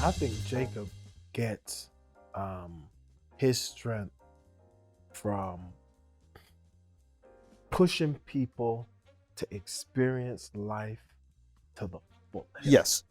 I think Jacob gets his strength from pushing people to experience life to the fullest. Yes.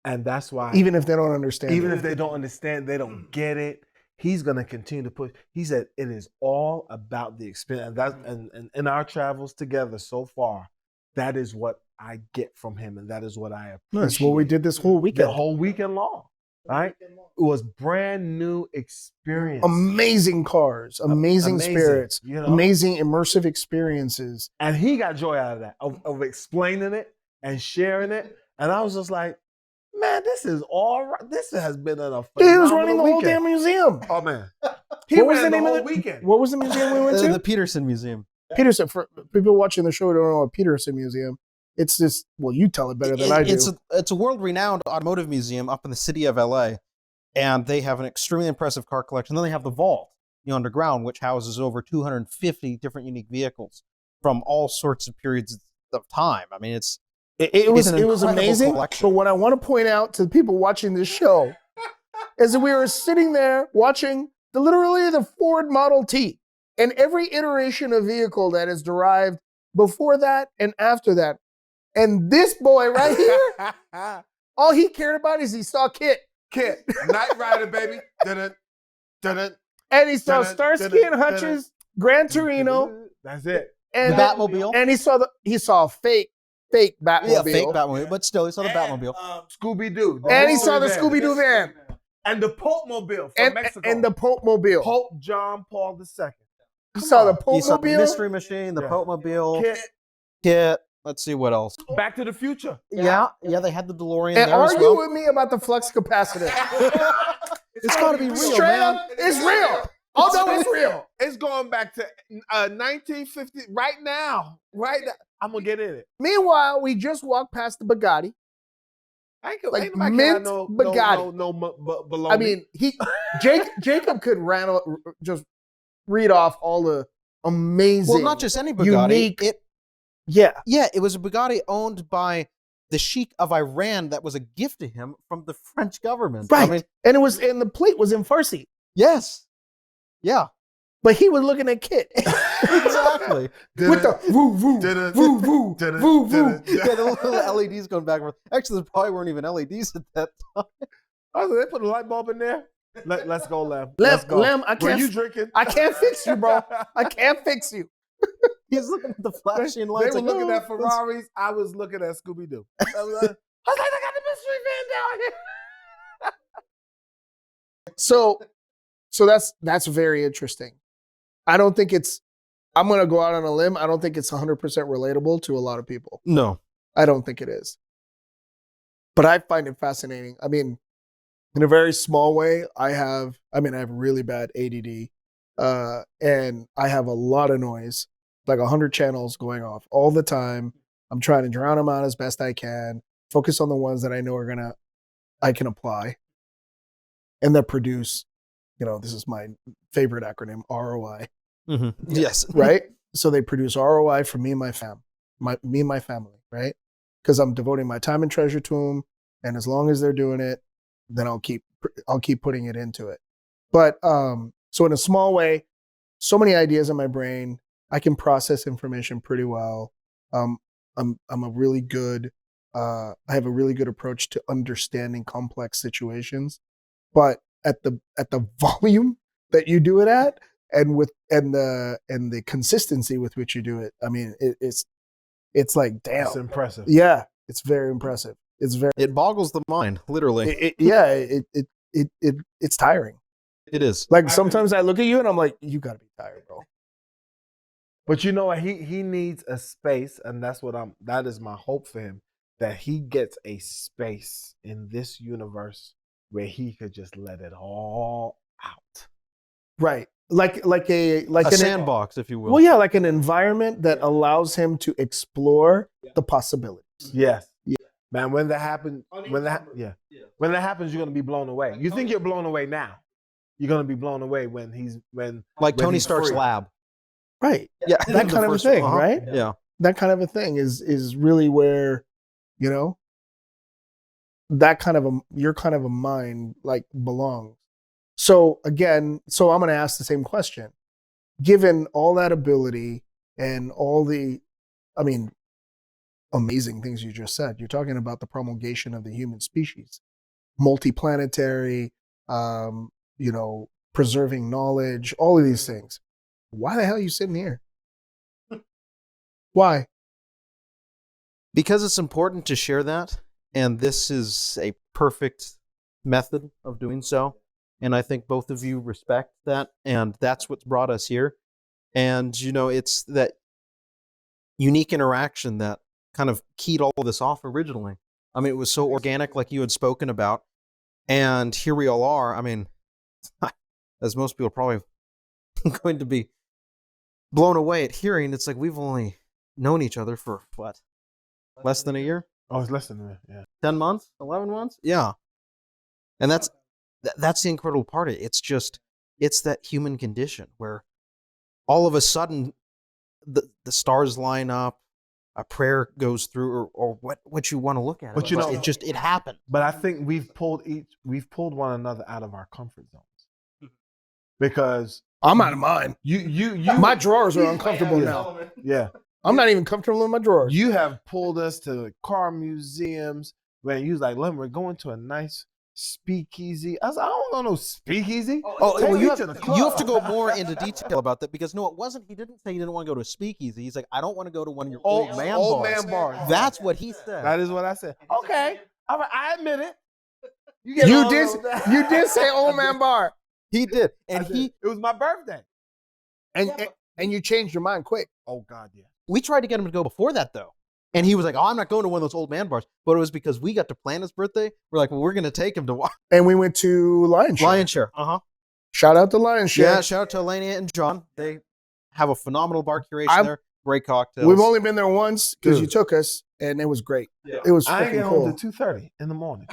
And that's why, Even if they don't understand even it. if they don't understand, they don't get it, he's going to continue to push. He said it is all about the experience. And in our travels together so far, that is what I get from him, and that is what I appreciate. That's what we did this whole weekend. The whole weekend long, right? It was brand new experience. Amazing cars, amazing spirits, you know? amazing immersive experiences. And he got joy out of that, of explaining it and sharing it. And I was just like, man, this is all right. This has been a phenomenal He was running the whole weekend. damn museum. Oh, man. What was the name whole of the weekend? What was the museum we went to? The Peterson Museum. Peterson. For people watching the show who don't know what Peterson Museum, it's this. Well, you tell it better than I do. It's a world-renowned automotive museum up in the city of LA, and they have an extremely impressive car collection. Then they have the vault, underground, which houses over 250 different unique vehicles from all sorts of periods of time. I mean, It was incredible amazing. collection. But what I want to point out to the people watching this show is that we were sitting there watching literally the Ford Model T and every iteration of vehicle that is derived before that and after that. And this boy right here, all he cared about is he saw Kit. Knight Rider, baby. Dun-dun, dun-dun, And he saw dun-dun, Starsky and dun-dun, Hutch's Gran Torino. That's it. And The Batmobile. And he saw a fake Batmobile. Yeah, fake Batmobile, but still, he saw the Batmobile. Scooby-Doo. And he saw the Scooby-Doo van. And the Pope Mobile from Mexico. And the Pope Mobile. Pope John Paul II. You saw the Pope He saw the Mobile? Mystery Machine, the Pope Mobile, Kit. Kit. Let's see what else. Back to the Future. Yeah, they had the DeLorean And there as argue well. with me about the flux capacitor. It's got to be real, Straight man. up, it's real. Oh no, it's real. It's going back to 1950. Right now. I'm going to get in it. Meanwhile, we just walked past the Bugatti. Ain't Like nobody mint got Bugatti. no baloney. I mean, Jacob could just read off all the amazing. Well, not just any Bugatti. Unique. Yeah, it was a Bugatti owned by the Sheikh of Iran that was a gift to him from the French government. Right. I mean, and the plate was in Farsi. yes. Yeah. But he was looking at Kit. Exactly. With the woo woo, woo woo, woo woo. Yeah, the little LEDs going back and forth. Actually, there probably weren't even LEDs at that time. Oh, they put a light bulb in there? Let's go, Lem. Lem, Let's go. Lem, Were you drinking? I can't fix you, bro. I can't fix you. He's looking at the flashing They lights. were like, looking "Oh, at Ferraris. I was looking at Scooby-Doo. I was like, I got the mystery van down here. So that's very interesting. I don't think I'm going to go out on a limb. I don't think it's 100% relatable to a lot of people. No. I don't think it is. But I find it fascinating. I mean, in a very small way, I have really bad ADD. And I have a lot of noise, like 100 channels going off all the time. I'm trying to drown them out as best I can, focus on the ones that I know I can apply and that produce, this is my favorite acronym, ROI. Mm-hmm. Yes. Right? So they produce ROI for me and my family, right? Because I'm devoting my time and treasure to them. And as long as they're doing it, then I'll keep putting it into it. But, so in a small way, so many ideas in my brain, I can process information pretty well. I'm a really good, I have a really good approach to understanding complex situations, but at the volume that you do it at, and the consistency with which you do it, I mean, it's like, damn, It's impressive. yeah, it's very impressive. It boggles the mind, literally. It's tiring. It is. Like sometimes I look at you and I'm like, you gotta be tired, bro. But you know what? He needs a space, and that is my hope for him, that he gets a space in this universe where he could just let it all out. Right. Like a Sandbox, if you will. Well, yeah, like an environment that allows him to explore the possibilities. Yes. Yeah. Man, when that happens, you're gonna be blown away. You think you're blown away now. You're gonna be blown away when Tony he's Stark's free. lab. Right. Yeah. That kind of a thing, right? Yeah. That kind of a thing is really where, that kind of your kind of a mind like belongs. So again, so I'm going to ask the same question. Given all that ability and all the, I mean, amazing things you just said, you're talking about the promulgation of the human species, multiplanetary, you know, preserving knowledge, all of these things. Why the hell are you sitting here? Why? Because it's important to share that, and this is a perfect method of doing so. And I think both of you respect that, and that's what's brought us here. And, you know, it's that unique interaction that kind of keyed all of this off originally. I mean, it was so organic, like you had spoken about. And here we all are. I mean, as most people are probably going to be blown away at hearing, it's like we've only known each other for what? Less than a year? Oh, it's less than that. Yeah. 10 months? 11 months? Yeah. And that's the incredible part of it. It's that human condition where all of a sudden the stars line up, a prayer goes through, or what you want to look at. But you know, it happened. But I think we've pulled one another out of our comfort zones. Because I'm out of mine. You my drawers are uncomfortable now. Yeah. I'm not even comfortable in my drawers. You have pulled us to car museums where you was like, "Look, we're going to a nice speakeasy." I was like, "I don't know no speakeasy." Well, you have to go more into detail about that, because no, it wasn't. He didn't say he didn't want to go to a speakeasy. He's like, I don't want to go to one of your old man bars. That's what he said. That is what I said. Okay, I admit it. You did say old man bar. He did, and it was my birthday, and you changed your mind quick. Oh God, yeah. We tried to get him to go before that though. And he was like, "Oh, I'm not going to one of those old man bars." But it was because we got to plan his birthday. We're like, "Well, we're going to take him to watch." And we went to Lion Share. Lion Share. Uh-huh. Shout out to Lion Share. Yeah, shout out to Elena and John. They have a phenomenal bar curation there. Great cocktails. We've only been there once because you took us, and it was great. Yeah. It was I freaking get cool. home to 2:30 in the morning.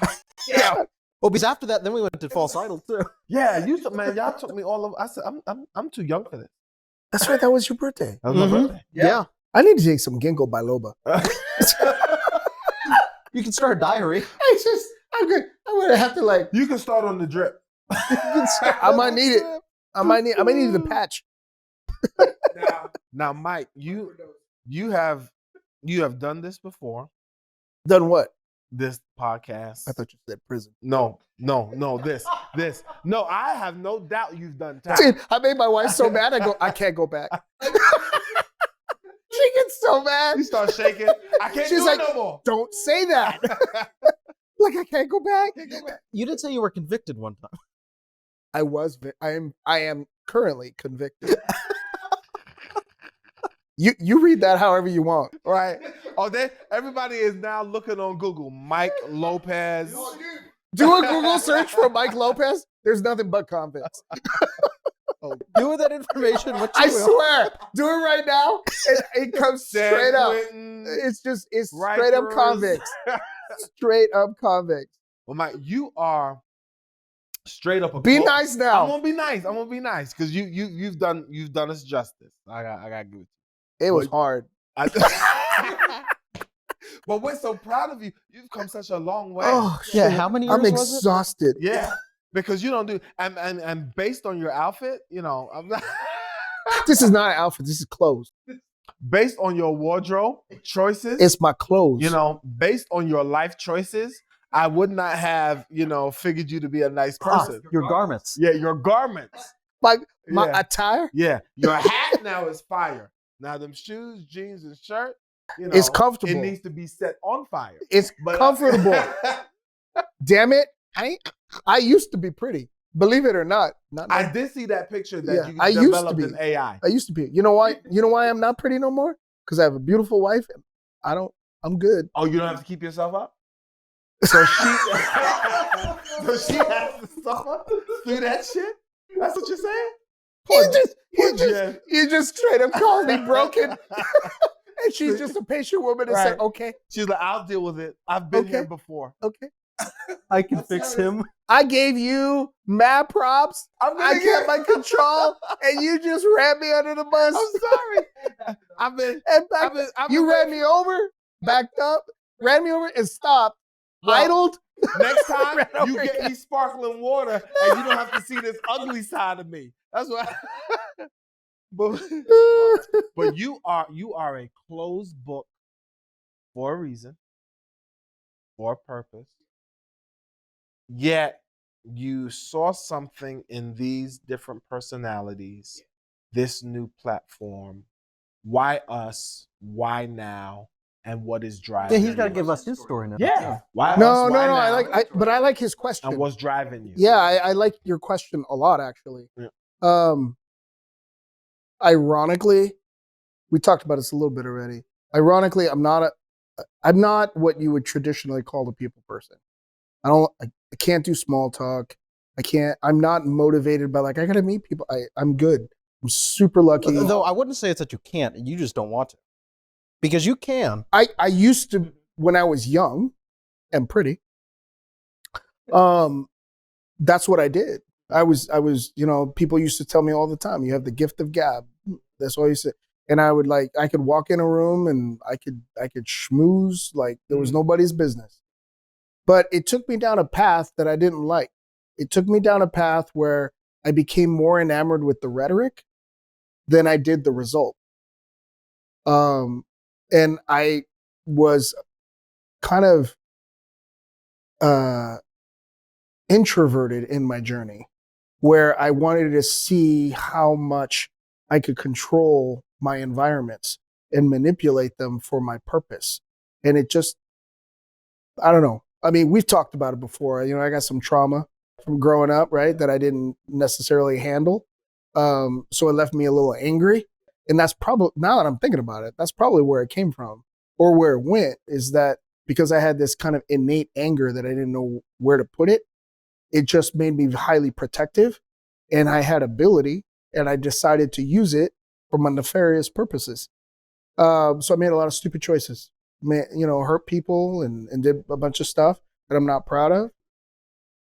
Yeah. Well, because after that, then we went to False Idol too. Yeah, y'all took me all over. I said, I'm too young for this. That's right. That was your birthday. That was my birthday. Yeah. I need to take some ginkgo biloba. You can start a diary. I'm gonna have to like. You can start on the drip. I might need it. I might need the patch. Now, Mike, you have done this before. Done what? This podcast. I thought you said prison. No. This. No, I have no doubt you've done time. Dude, I made my wife so mad. I can't go back. She gets so mad. You start shaking. I can't do it no more. Don't say that. Like, I can't go back. You did say you were convicted one time. I am currently convicted. You read that however you want. Right. Oh, everybody is now looking on Google. Mike Lopez. Do a Google search for Mike Lopez. There's nothing but convicts. Do with that information what you I will. swear. Do it right now. It comes straight up. It's straight up convicts. Straight up convicts. Well, Mike, you are straight up. Be nice now. I'm gonna be nice because you've done us justice. I gotta give it to you. It was hard. But we're so proud of you. You've come such a long way. Oh, yeah. How many years I'm exhausted. Yeah. Because you don't do and based on your outfit, you know, I'm not This is not an outfit, this is clothes. Based on your wardrobe choices. It's my clothes. You know, based on your life choices, I would not have, figured you to be a nice person. Your garments. Yeah, your garments. My attire? Yeah. Your hat now is fire. Now them shoes, jeans, and shirt, it's comfortable. It needs to be set on fire. It's comfortable. Damn it. I used to be pretty. Believe it or not. I did see that picture that you I developed used to be. in AI. I used to be. You know why? You know why I'm not pretty no more? Because I have a beautiful wife. I'm good. Oh, you don't have to keep yourself up? So she has to suffer through that shit? That's what you're saying? You just straight up called me broken. And she's just a patient woman and said, okay. She's like, I'll deal with it. I've been here before. Okay. I can fix him. I gave you mad props. I kept my control, and you just ran me under the bus. I'm sorry. You ran me over, backed up, ran me over, and stopped. Idled, Next time, Ran you over get again. me sparkling water, and you don't have to see this ugly side of me. That's what. but you are a closed book for a reason, for a purpose. Yet you saw something in these different personalities, this new platform. Why us? Why now? And what is driving? Yeah, he's got to you? give us his story now. Yeah. Why No, us? no, Why no. now? But I like his And question. what's driving you? Yeah, I like your question a lot, actually. Yeah. Ironically, we talked about this a little bit already. Ironically, I'm not what you would traditionally call a people person. I can't do small talk. I'm not motivated by like, I gotta meet people. I'm good. I'm super lucky. Though I wouldn't say it's that you can't, you just don't want to. Because you can. I used to, when I was young and pretty, that's what I did. I was, people used to tell me all the time, you have the gift of gab. That's all you said. And I could walk in a room and I could schmooze like there was nobody's business. But it took me down a path that I didn't like. It took me down a path where I became more enamored with the rhetoric than I did the result. And I was kind of introverted in my journey, where I wanted to see how much I could control my environments and manipulate them for my purpose. And it just, I don't know. I mean, we've talked about it before. I got some trauma from growing up, right, that I didn't necessarily handle. So it left me a little angry. And that's probably, now that I'm thinking about it, that's probably where it came from, or where it went, is that because I had this kind of innate anger that I didn't know where to put it, it just made me highly protective, and I had ability, and I decided to use it for my nefarious purposes. So I made a lot of stupid choices, hurt people and did a bunch of stuff that I'm not proud of.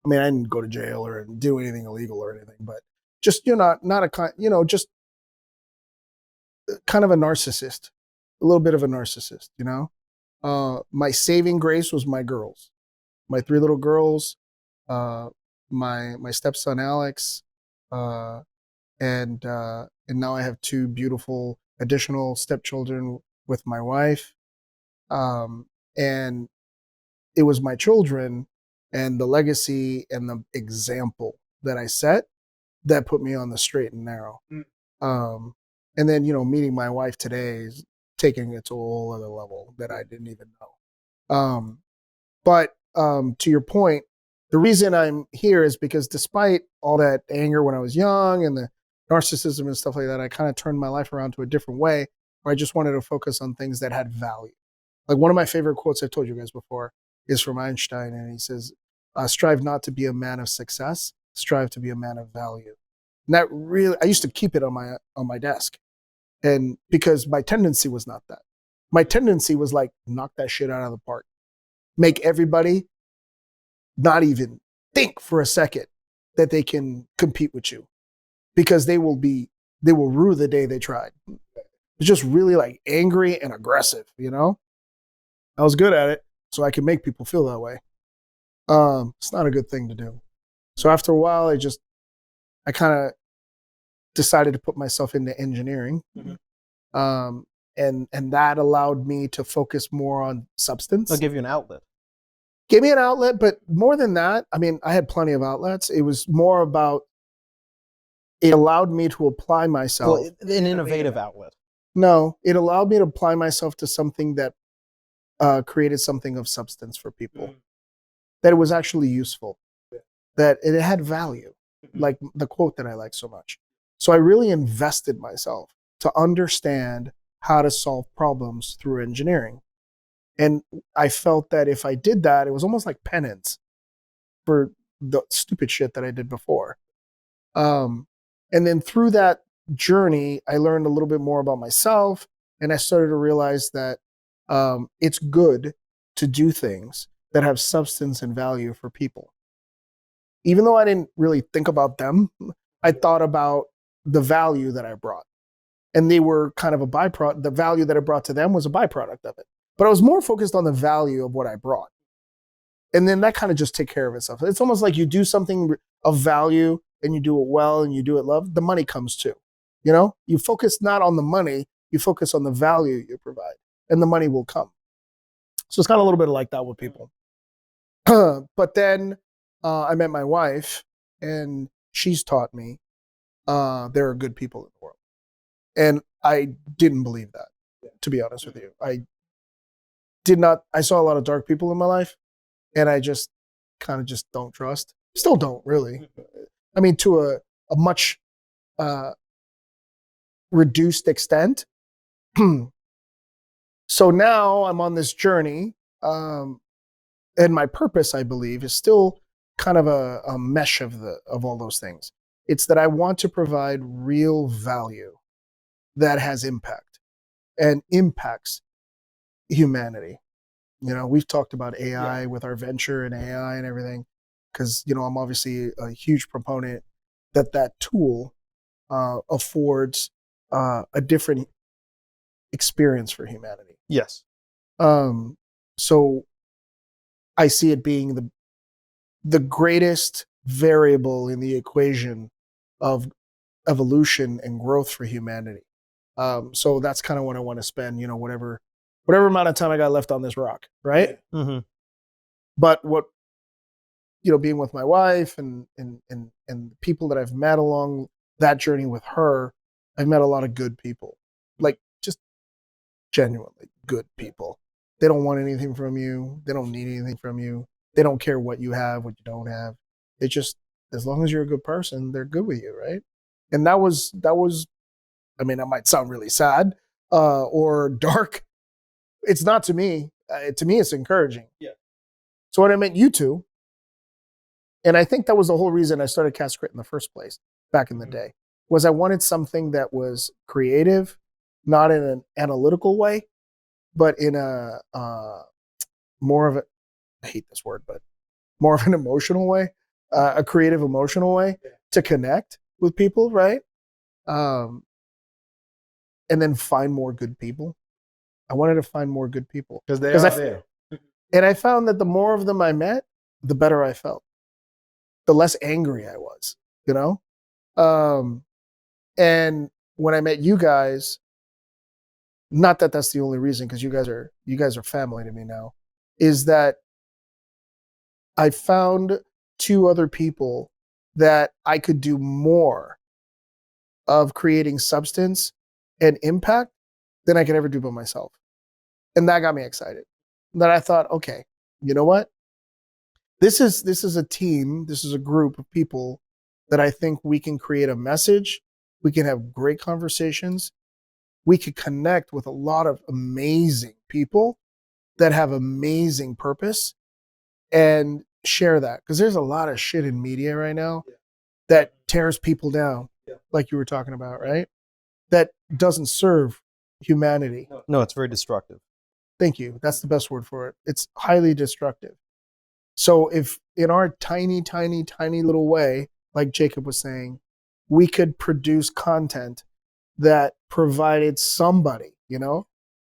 I mean, I didn't go to jail or do anything illegal or anything, but just, not a kind, just kind of a narcissist, a little bit of a narcissist, my saving grace was my girls, my 3 little girls, my stepson Alex, and now I have 2 beautiful additional stepchildren with my wife, and it was my children and the legacy and the example that I set that put me on the straight and narrow. And then meeting my wife today is taking it to a whole other level that I didn't even know. But to your point, the reason I'm here is because despite all that anger when I was young and the narcissism and stuff like that, I kind of turned my life around to a different way where I just wanted to focus on things that had value. Like one of my favorite quotes I've told you guys before is from Einstein, and he says, strive not to be a man of success, strive to be a man of value. And that really, I used to keep it on my desk. And because my tendency was not that. My tendency was like, knock that shit out of the park. Make everybody not even think for a second that they can compete with you, because they will rue the day they tried. It's just really like angry and aggressive, I was good at it, so I could make people feel that way. It's not a good thing to do. So after a while, I kind of decided to put myself into engineering. And that allowed me to focus more on substance. They'll give you an outlet. Gave me an outlet, but more than that, I mean, I had plenty of outlets. It was more about, it allowed me to apply myself. Well, an innovative outlet. No, it allowed me to apply myself to something that created something of substance for people, that it was actually useful, that it had value, like the quote that I like so much. So I really invested myself to understand how to solve problems through engineering. And I felt that if I did that, it was almost like penance for the stupid shit that I did before. And then through that journey, I learned a little bit more about myself, and I started to realize that it's good to do things that have substance and value for people. Even though I didn't really think about them, I thought about the value that I brought. And they were kind of a byproduct. The value that I brought to them was a byproduct of it. But I was more focused on the value of what I brought. And then that kind of just take care of itself. It's almost like you do something of value and you do it well and you do it love, the money comes too. You know, you focus not on the money, you focus on the value you provide, and the money will come. So it's kind of a little bit like that with people. But then I met my wife, and she's taught me there are good people in the world. And I didn't believe that, to be honest with you. I saw a lot of dark people in my life, and I just kind of just don't trust. Still don't really. I mean, to a much reduced extent. So now I'm on this journey, and my purpose, I believe, is still kind of a mesh of all those things. It's that I want to provide real value that has impact and impacts humanity. You know, we've talked about AI with our venture and AI and everything, because, you know, I'm obviously a huge proponent that tool affords a different experience for humanity. Yes. So I see it being the greatest variable in the equation of evolution and growth for humanity. So that's kind of what I want to spend, you know, whatever amount of time I got left on this rock, right? Mm-hmm. But what, you know, being with my wife and people that I've met along that journey with her, I've met a lot of good people, like just genuinely good people. They don't want anything from you. They don't need anything from you. They don't care what you have, what you don't have. They just, as long as you're a good person, they're good with you, right? And that was, I mean, that might sound really sad or dark. It's not to me. To me, it's encouraging. Yeah. So when I met you two, and I think that was the whole reason I started Cast Crit in the first place back in the day, was I wanted something that was creative, not in an analytical way, but in a more of a, I hate this word, but more of an emotional way, a creative, emotional way to connect with people, right? And then find more good people. I wanted to find more good people. Because they are there. And I found that the more of them I met, the better I felt. The less angry I was, you know? And when I met you guys, not that that's the only reason, because you guys are family to me now, is that I found two other people that I could do more of creating substance and impact than I could ever do by myself. And that got me excited. That I thought, okay, you know what? This is a team, this is a group of people that I think we can create a message, we can have great conversations, we could connect with a lot of amazing people that have amazing purpose and share that. Because there's a lot of shit in media right now that tears people down, like you were talking about, right? That doesn't serve humanity. No, it's very destructive. Thank you. That's the best word for it. It's highly destructive. So if in our tiny, tiny, tiny little way, like Jacob was saying, we could produce content that provided somebody, you know,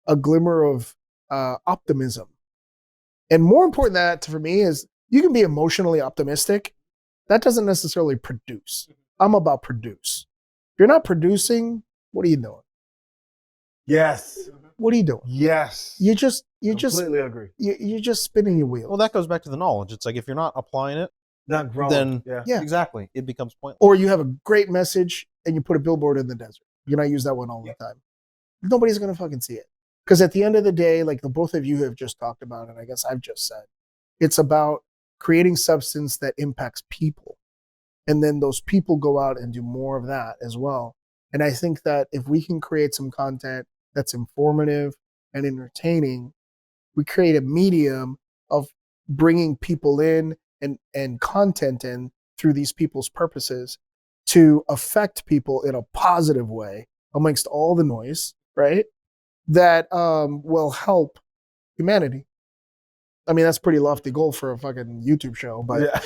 a glimmer of optimism. And more important than that for me is you can be emotionally optimistic. That doesn't necessarily produce. I'm about produce. If you're not producing, what are you doing? Yes. What are you doing? Yes. You're just completely agree. you're just spinning your wheels. Well, that goes back to the knowledge. It's like if you're not applying it, Not growing. then Yeah. exactly, it becomes pointless. Or you have a great message and you put a billboard in the desert. You know, I use that one all the time. Nobody's gonna fucking see it. Because at the end of the day, like the both of you have just talked about, and I guess I've just said, it's about creating substance that impacts people. And then those people go out and do more of that as well. And I think that if we can create some content that's informative and entertaining, we create a medium of bringing people in and content in through these people's purposes to affect people in a positive way amongst all the noise, right? That will help humanity. I mean, that's a pretty lofty goal for a fucking YouTube show, but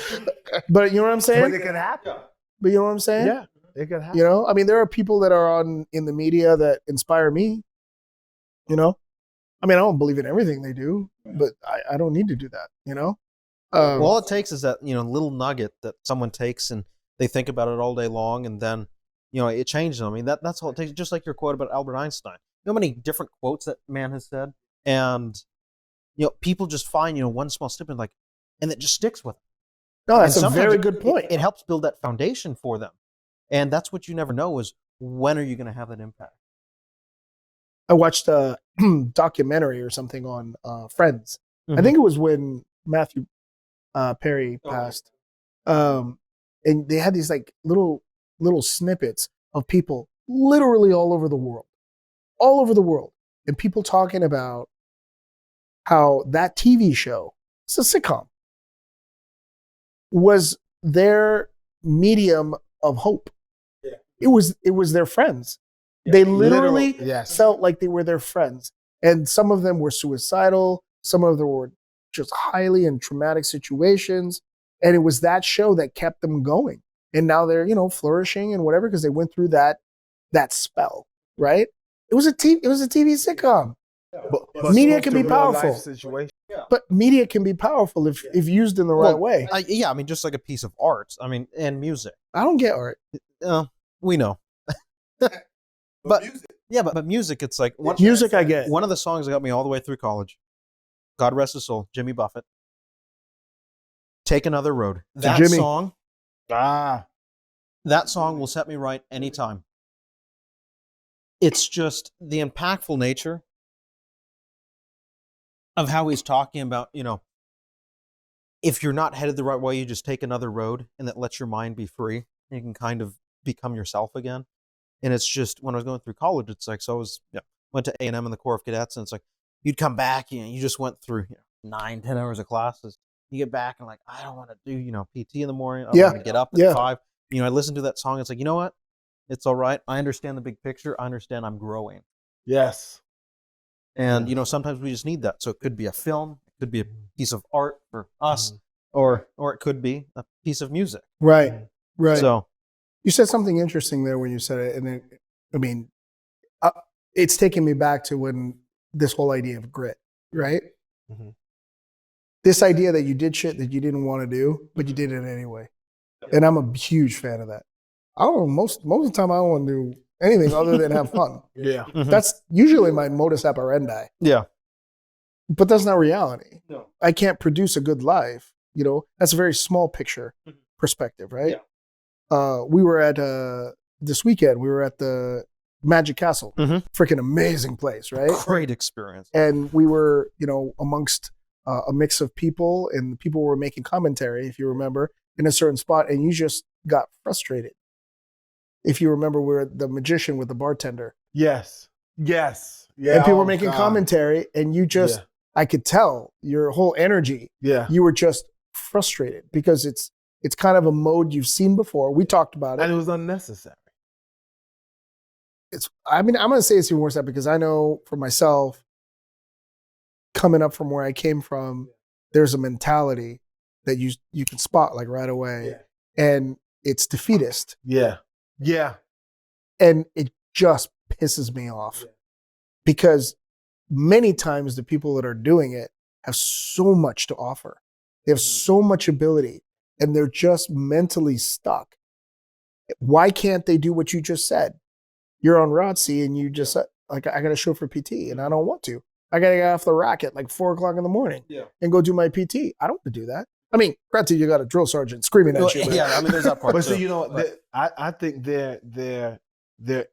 but you know what I'm saying? But it can happen. But you know what I'm saying? Yeah, it can happen. You know, I mean, there are people that are in the media that inspire me. You know, I mean, I don't believe in everything they do, but I don't need to do that. You know, All it takes is that little nugget that someone takes and they think about it all day long, and then it changes them. I mean that's all it takes. Just like your quote about Albert Einstein. You know how many different quotes that man has said, and people just find one small snippet and it just sticks with them. No, that's And a very sometimes good point. It helps build that foundation for them, and that's what you never know is when are you going to have that impact. I watched a documentary or something on Friends. I think it was when Matthew Perry passed. And they had these like little snippets of people literally all over the world, and people talking about how that TV show, it's a sitcom, was their medium of hope. Yeah. It was their friends. Yeah. They literally Yes. felt like they were their friends. And some of them were suicidal. Some of them were just highly in traumatic situations. And it was that show that kept them going. And now they're, flourishing and whatever, because they went through that spell, right? It was a TV sitcom. But media spoke can to be real powerful. life situation. But media can be powerful if used in the right way. I mean, just like a piece of art. I mean, and music. I don't get art. We know. But music. Yeah, but music, it's like Music I get. One of the songs that got me all the way through college. God rest his soul, Jimmy Buffett. Take Another Road. That Jimmy. song. Ah. That song will set me right anytime. It's just the impactful nature of how he's talking about, if you're not headed the right way, you just take another road, and that lets your mind be free. And you can kind of become yourself again. And it's just, when I was going through college, it's like, so I was, went to A&M in the Corps of Cadets, and it's like, you'd come back, you just went through 9-10 hours of classes. You get back and I don't want to do, PT in the morning. I don't want to get up at 5. I listen to that song. It's like, you know what? It's all right. I understand the big picture. I understand I'm growing. Yes. And, sometimes we just need that. So it could be a film. It could be a piece of art for us, or it could be a piece of music. Right. So you said something interesting there when you said it. And it's taking me back to when this whole idea of grit, right? Mm-hmm. This idea that you did shit that you didn't want to do, but you did it anyway. And I'm a huge fan of that. I don't know, most of the time I don't want to do anything other than have fun. Yeah. Mhm. That's usually my modus operandi. Yeah. But that's not reality. No. I can't produce a good life. That's a very small picture perspective, right? Yeah. We were at this weekend. We were at the Magic Castle. Freaking amazing place, right? Great experience. And we were, amongst a mix of people, and people were making commentary, if you remember, in a certain spot, and you just got frustrated. If you remember, we were at the Magician with the bartender. Yes. Yeah. And people were making commentary, and you just, I could tell your whole energy. Yeah. You were just frustrated because it's kind of a mode you've seen before. We talked about it. And it was unnecessary. I'm going to say it's even worse than that, because I know for myself, coming up from where I came from, there's a mentality that you can spot right away. Yeah. And it's defeatist. Yeah. Yeah. And it just pisses me off because many times the people that are doing it have so much to offer. They have so much ability, and they're just mentally stuck. Why can't they do what you just said? You're on ROTC and you just said, I got to show for PT and I don't want to. I got to get off the rack at 4:00 in the morning and go do my PT. I don't want to do that. I mean, granted, you got a drill sergeant screaming at you. Yeah, I mean, there's that part But too. see, I think their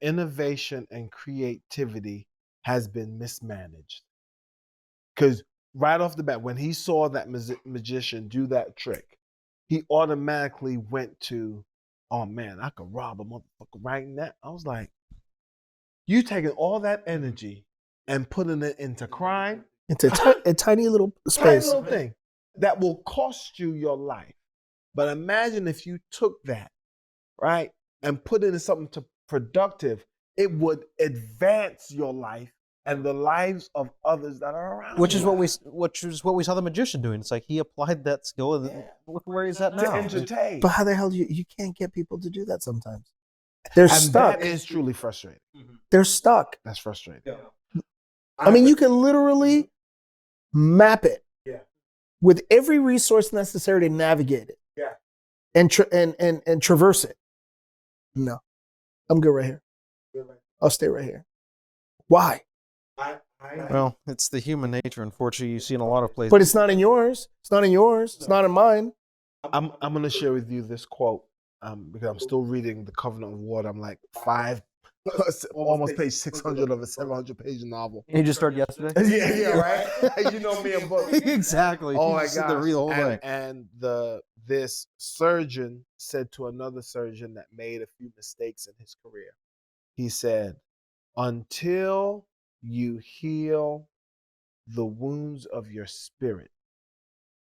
innovation and creativity has been mismanaged. Because right off the bat, when he saw that magician do that trick, he automatically went to, oh man, I could rob a motherfucker right now. I was like, you taking all that energy and putting it into crime? Into a tiny little space. Tiny little thing that will cost you your life. But imagine if you took that, right, and put it into something productive, it would advance your life and the lives of others that are around. Which is what we saw the magician doing. It's like he applied that skill, and look where he's at now. To entertain. But how the hell do you can't get people to do that sometimes? They're And stuck. that is truly frustrating. They're stuck. That's frustrating. I mean, you can literally map it. with every resource necessary to navigate it. Yeah. And traverse it. No, I'm good right here. I'll stay right here. Why? Well, it's the human nature, unfortunately. You see in a lot of places. But it's not in yours. It's not in yours. It's not in mine. I'm going to share with you this quote because I'm still reading The Covenant of Water. I'm like almost page 600 of a 700-page novel. And you just started yesterday? yeah, right? You know me and books. Exactly. Oh You my just did the gosh. real whole thing. And this surgeon said to another surgeon that made a few mistakes in his career. He said, until you heal the wounds of your spirit,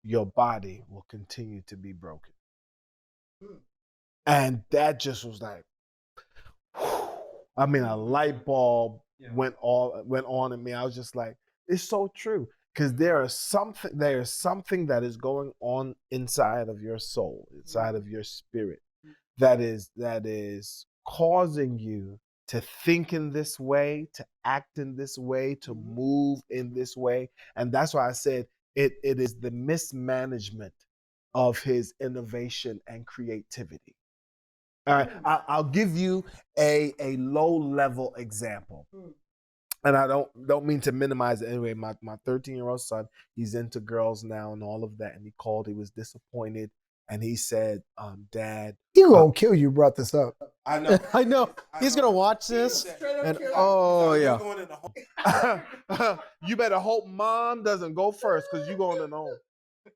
your body will continue to be broken. And that just was like, I mean, a light bulb went on in me. I was just like, it's so true. Because there is something that is going on inside of your soul, inside of your spirit, that is causing you to think in this way, to act in this way, to move in this way. And that's why I said it is the mismanagement of his innovation and creativity. All right, I'll give you a low-level example. And I don't mean to minimize it anyway. My 13-year-old son, he's into girls now and all of that. And he called, he was disappointed. And he said, Dad. He gonna kill you brought this up. I know. I know. He's going to watch this. And oh, yeah. You better hope Mom doesn't go first because you're going in home.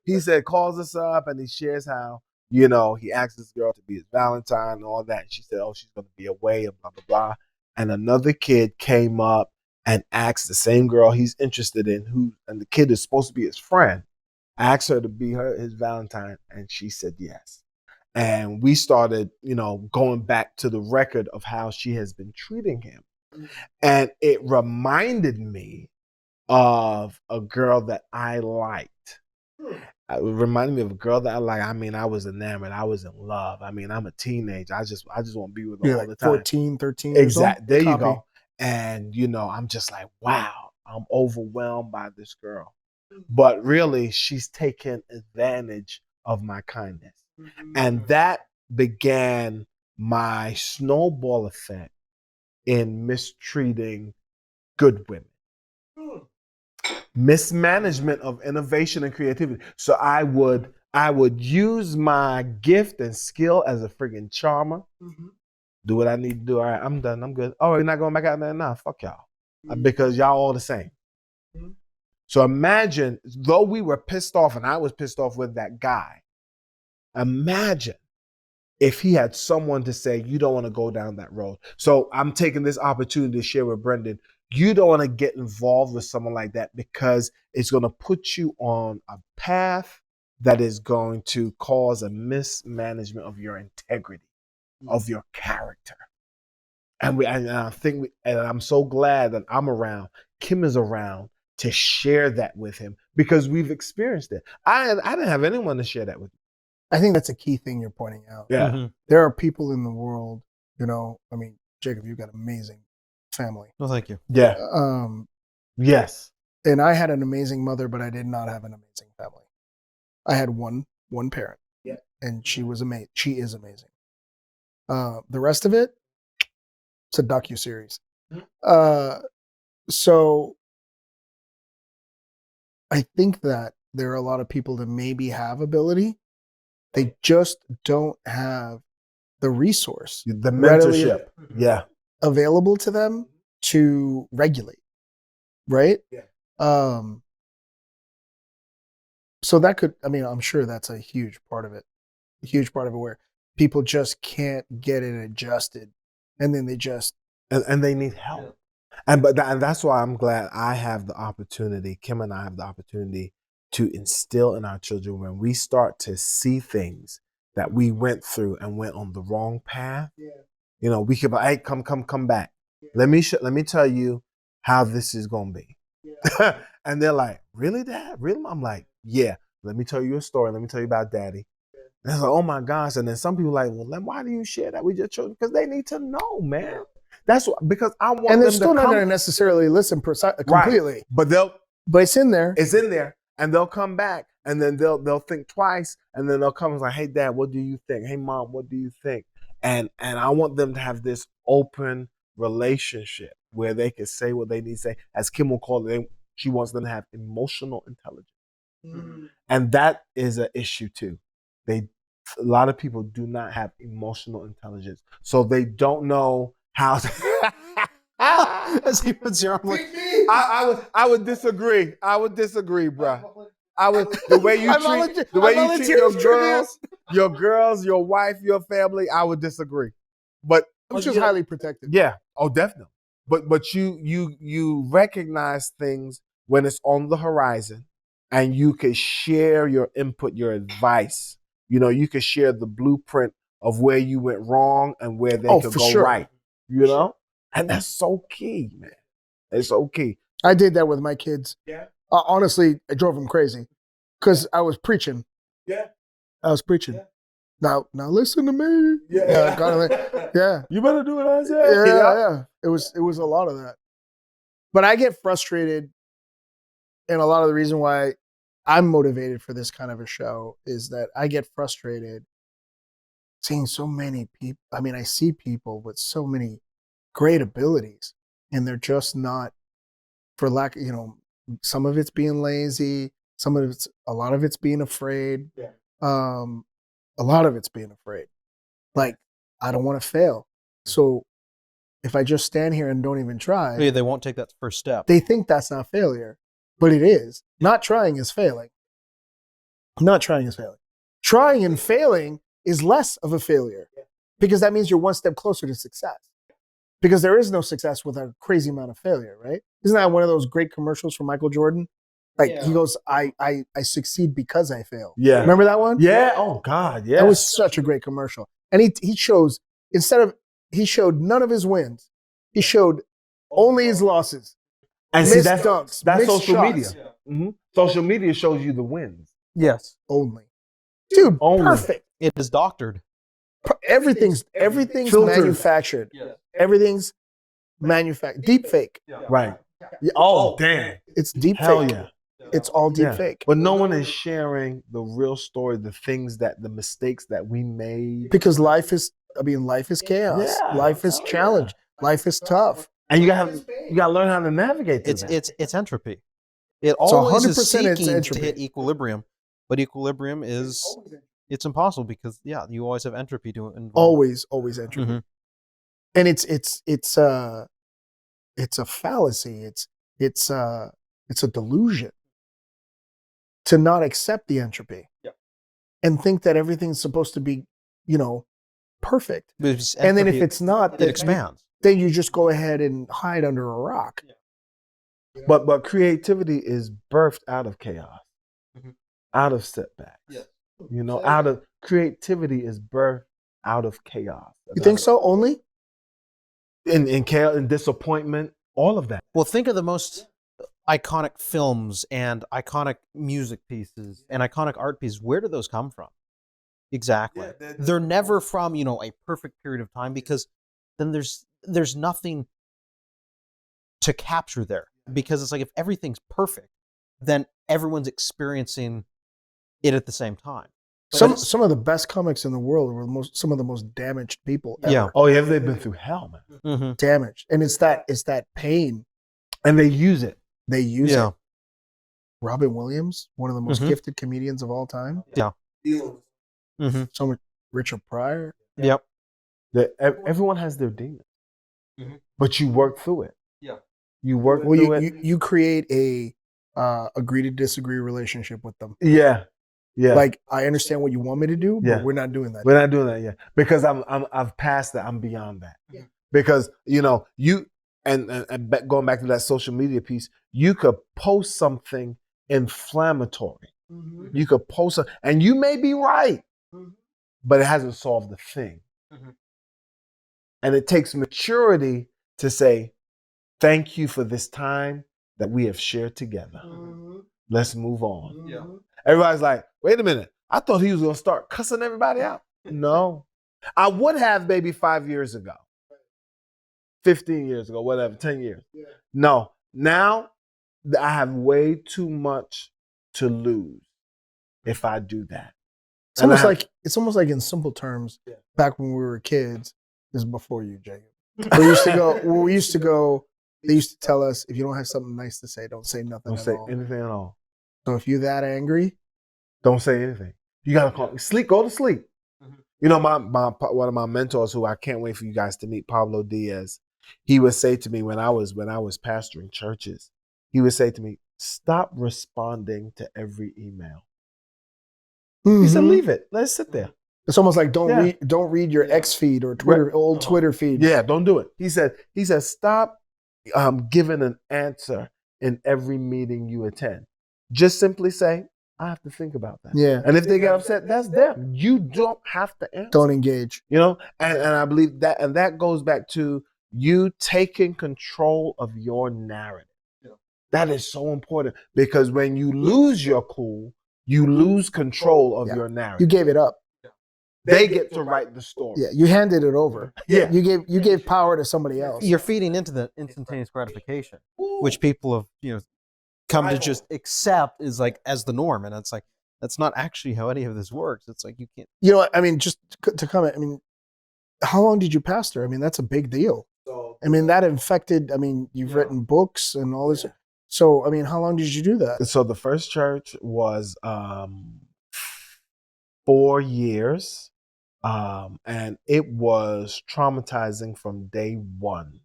He said, calls us up and he shares how, he asked this girl to be his Valentine and all that. And she said, oh, she's going to be away and blah, blah, blah. And another kid came up and asked the same girl he's interested in, and the kid is supposed to be his friend, asked her to be his Valentine, and she said yes. And we started, going back to the record of how she has been treating him. And it reminded me of a girl that I liked. It reminded me of a girl that I like. I mean, I was enamored. I was in love. I mean, I'm a teenager. I just want to be with her all the time. 14, 13 Exactly. There you Copy. go. And, I'm just like, wow, I'm overwhelmed by this girl. But really, she's taken advantage of my kindness. And that began my snowball effect in mistreating good women. Mismanagement of innovation and creativity. So I would use my gift and skill as a friggin' charmer. Do what I need to do. All right, I'm done. I'm good. Oh, you're not going back out there? Nah, fuck y'all. Because y'all all the same. So imagine, though we were pissed off and I was pissed off with that guy, imagine if he had someone to say, you don't want to go down that road. So I'm taking this opportunity to share with Brendan, you don't want to get involved with someone like that because it's going to put you on a path that is going to cause a mismanagement of your integrity, of your character. And I'm so glad that I'm around, Kim is around to share that with him because we've experienced it. I didn't have anyone to share that with. I think that's a key thing you're pointing out. Yeah. Mm-hmm. There are people in the world, I mean, Jacob, you've got an amazing family. Well, thank you. Yeah. Yes. And I had an amazing mother, but I did not have an amazing family. I had one parent. Yeah. And she was amazing. She is amazing. The rest of it, it's a docuseries. So I think that there are a lot of people that maybe have ability. They just don't have the resource, The mentorship. Yeah. available to them to regulate. Right? Yeah. So that could, I'm sure that's a huge part of it. A huge part of it where people just can't get it adjusted. And then they just. And they need help. And that's why I'm glad I have the opportunity, Kim and I have the opportunity to instill in our children when we start to see things that we went through and went on the wrong path. Yeah. We could be, hey, come back. Yeah. Let me tell you how this is gonna be. Yeah. And they're like, really, Dad? Really? I'm like, yeah. Let me tell you a story. Let me tell you about Daddy. Yeah. And it's like, oh my gosh. And then some people are like, well, then why do you share that with your children? Because they need to know, man. That's what, because I want them to And they're still not going to necessarily listen completely. Right. But it's in there. It's in there. And they'll come back and then they'll think twice, and then they'll come and say, "Hey, Dad, what do you think? Hey, Mom, what do you think?" And I want them to have this open relationship where they can say what they need to say. As Kim will call it, she wants them to have emotional intelligence, and that is an issue too. A lot of people do not have emotional intelligence, so they don't know how to. As he puts your arm like, I would disagree. I would disagree, bruh. I would the way you treat your girls, your wife, your family. I would disagree, but I'm just highly protected. yeah, oh, definitely. But you recognize things when it's on the horizon, and you can share your input, your advice. You know, you can share the blueprint of where you went wrong and where they could go right. You know, and that's so key, man. It's so key. I did that with my kids. Yeah. Honestly, I drove them crazy because I was preaching. Yeah. I was preaching. Yeah. Now listen to me. Yeah. You better do what I say. Yeah. It was a lot of that. But I get frustrated, and a lot of the reason why I'm motivated for this kind of a show is that I get frustrated seeing so many people. I mean, I see people with so many great abilities, and they're just not, for lack, some of it's being lazy, a lot of it's being afraid. Yeah. A lot of it's being afraid. Like, I don't want to fail. So if I just stand here and don't even try, yeah, they won't take that first step. they think that's not failure, but it is. Not trying is failing. Not trying is failing. Trying and failing is less of a failure because that means you're one step closer to success. Because there is no success with a crazy amount of failure, right? Isn't that one of those great commercials from Michael Jordan? Like he goes, I succeed because I fail. Yeah. Remember that one? Yeah. Oh God. Yeah. That was such a great commercial. And he shows, he showed none of his wins. He showed only his losses. And see, Missed that's dunks, that's missed social shots. media. Mm-hmm. Social media shows you the wins. Yes. Only. Dude, Only. perfect. It is doctored. Everything's Filtered. manufactured. Everything's manufactured. Deep fake. Right. Oh, damn. It's deep Hell fake. yeah. It's all deep Yeah. fake. But no one is sharing the real story, the mistakes that we made. Because life is chaos. Yeah. Life is challenge. Life is tough. And you gotta learn how to navigate through that. It's entropy. It always is 100% it's seeking entropy. to hit equilibrium, but equilibrium it's impossible because you always have entropy to involve. Always entropy. Mhm. And it's a fallacy. It's a delusion to not accept the entropy and think that everything's supposed to be, perfect. But if it's And then if entropy, it's not, it then, expands. then you just go ahead and hide under a rock. But creativity is birthed out of chaos, out of setbacks. Out of creativity is birthed out of chaos. You think so? Only? In chaos and disappointment, all of that. Well, think of the most iconic films and iconic music pieces and iconic art pieces. Where do those come from? Exactly. Yeah, they're never from, a perfect period of time because then there's nothing to capture there. Because it's like if everything's perfect, then everyone's experiencing it at the same time. Some of the best comics in the world were some of the most damaged people ever. Yeah. Oh yeah, they've been through hell, man. Mm-hmm. Damaged. And it's that pain. And they use it. They use Yeah. it. Robin Williams, one of the most gifted comedians of all time. Yeah. Mm-hmm. So much Richard Pryor. Yep. Everyone has their demons, but you work through it. Yeah. You work through it. You create a agree to disagree relationship with them. Yeah. Like, I understand what you want me to do, but Yeah. we're not doing that. We're not doing that yet because I've passed that. I'm beyond that. Yeah. Because you and going back to that social media piece, you could post something inflammatory. You could post and you may be right, but it hasn't solved the thing. And it takes maturity to say, thank you for this time that we have shared together. Let's move on. Yeah. Everybody's like, wait a minute. I thought he was going to start cussing everybody out. No. I would have maybe 5 years ago, 15 years ago, whatever, 10 years. Yeah. No. Now I have way too much to lose. if I do that. It's almost like in simple terms, back when we were kids, this is before you, Jacob. We used to go, they used to tell us, if you don't have something nice to say, don't say nothing Don't at say all. anything at all. So if you're that angry, don't say anything. You gotta call sleep. Go to sleep. You know, my one of my mentors, who I can't wait for you guys to meet, Pablo Diaz. He would say to me when I was pastoring churches, he would say to me, "Stop responding to every email." He said, "Leave it. Let it sit there." It's almost like don't read your X feed or Twitter old Twitter feed. Yeah, don't do it. He said, stop giving an answer in every meeting you attend. Just simply say, I have to think about that. Yeah. And if they get upset, that's them. You don't have to answer. Don't engage. You know, and I believe that, and that goes back to you taking control of your narrative. Yeah. That is so important, because when you lose your cool, you lose control of your narrative. You gave it up. They get to write the story. Yeah, you handed it over. Yeah. You gave power to somebody else. You're feeding into the instantaneous gratification, which people have, come to just accept is like as the norm. And it's like, that's not actually how any of this works. It's like, you can't. You know what? I mean, just to comment, I mean, how long did you pastor? I mean, that's a big deal. I mean, that infected, I mean, you've written books and all this. So, I mean, how long did you do that? So the first church was 4 years. And it was traumatizing from day one.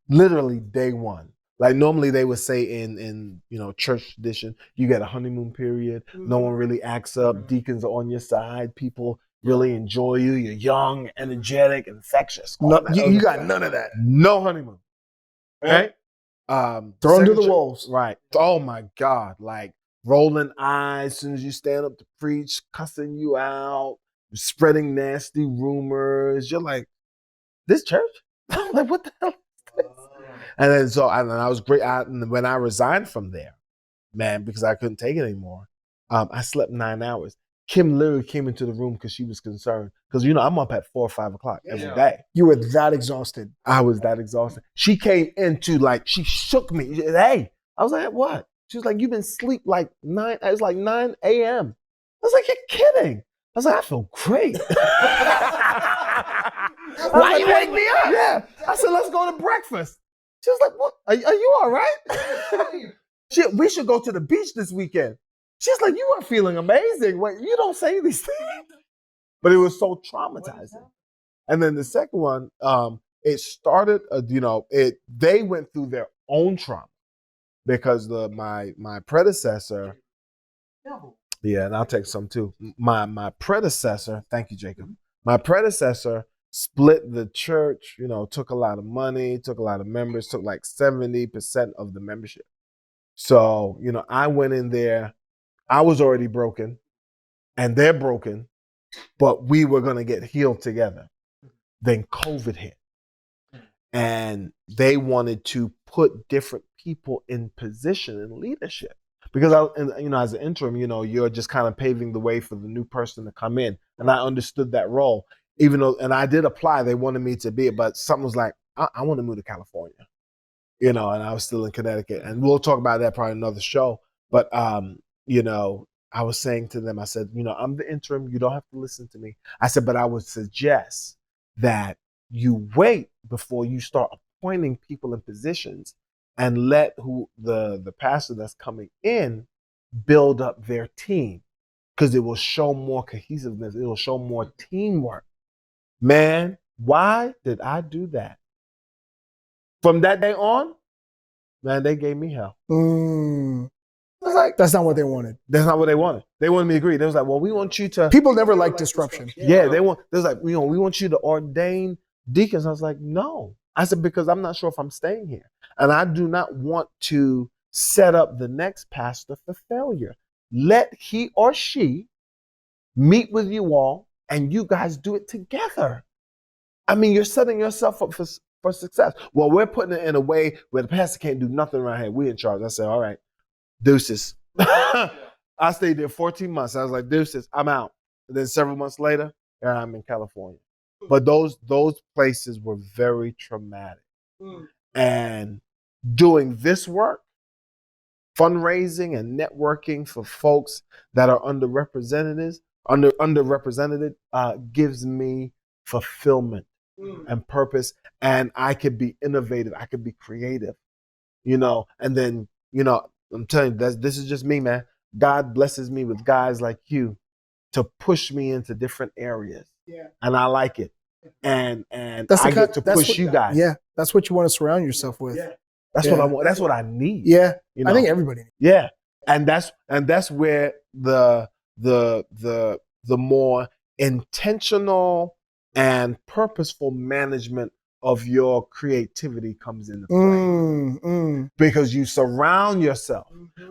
Literally day one. Like normally they would say in church tradition, you get a honeymoon period. No one really acts up. Deacons are on your side. People really enjoy you. You're young, energetic, infectious. No, you got none of that. No honeymoon. Right? Thrown to the wolves. Right. Oh my God. Like rolling eyes as soon as you stand up to preach, cussing you out, spreading nasty rumors. You're like, this church? I'm like, what the hell is this? And then I was great. When I resigned from there, man, because I couldn't take it anymore, I slept 9 hours. Kim literally came into the room because she was concerned. Because, I'm up at 4 or 5 o'clock every day. You were that exhausted. I was that exhausted. She came into, she shook me. Hey, I was like, what? She was like, you've been asleep like 9. It was like 9 a.m. I was like, you're kidding. I was like, I feel great. Why you wake me up? Yeah. I said, let's go to breakfast. She was like, what? Are you all right? We should go to the beach this weekend. She's like, you are feeling amazing. Wait, you don't say these things. But it was so traumatizing. And then the second one, it started, they went through their own trauma. Because my predecessor, yeah, and I'll take some too. My predecessor, thank you, Jacob. My predecessor split the church, took a lot of money, took a lot of members, took like 70% of the membership. So, I went in there, I was already broken, and they're broken, but we were going to get healed together. Then COVID hit. And they wanted to put different people in position in leadership. Because as an interim, you're just kind of paving the way for the new person to come in. And I understood that role. And I did apply, they wanted me to be it, but something was like, I want to move to California. And I was still in Connecticut. And we'll talk about that probably another show. But I was saying to them, I said, I'm the interim, you don't have to listen to me. I said, but I would suggest that you wait before you start appointing people in positions and let the pastor that's coming in build up their team, because it will show more cohesiveness. It will show more teamwork. Man, why did I do that? From that day on, man, they gave me hell. I was like, that's not what they wanted. That's not what they wanted. They wanted me to agree. They was like, well, we want you to. People never like disruption. Yeah, they was like, we want you to ordain deacons. I was like, no. I said, because I'm not sure if I'm staying here. And I do not want to set up the next pastor for failure. Let he or she meet with you all and you guys do it together. I mean, you're setting yourself up for success. Well, we're putting it in a way where the pastor can't do nothing right here. We in charge. I said, all right, deuces. I stayed there 14 months. I was like, deuces, I'm out. And then several months later, here I'm in California. But those places were very traumatic. And doing this work fundraising and networking for folks that are underrepresented gives me fulfillment and purpose, and I could be innovative, I could be creative, and then, I'm telling you, this is just me, man. God blesses me with guys like you to push me into different areas. Yeah. And I like it. And I get to push you guys. Yeah, that's what you want to surround yourself with. Yeah. That's what I want. That's what I need. Yeah. I think everybody needs. Yeah. And that's where the more intentional and purposeful management of your creativity comes into play. Because you surround yourself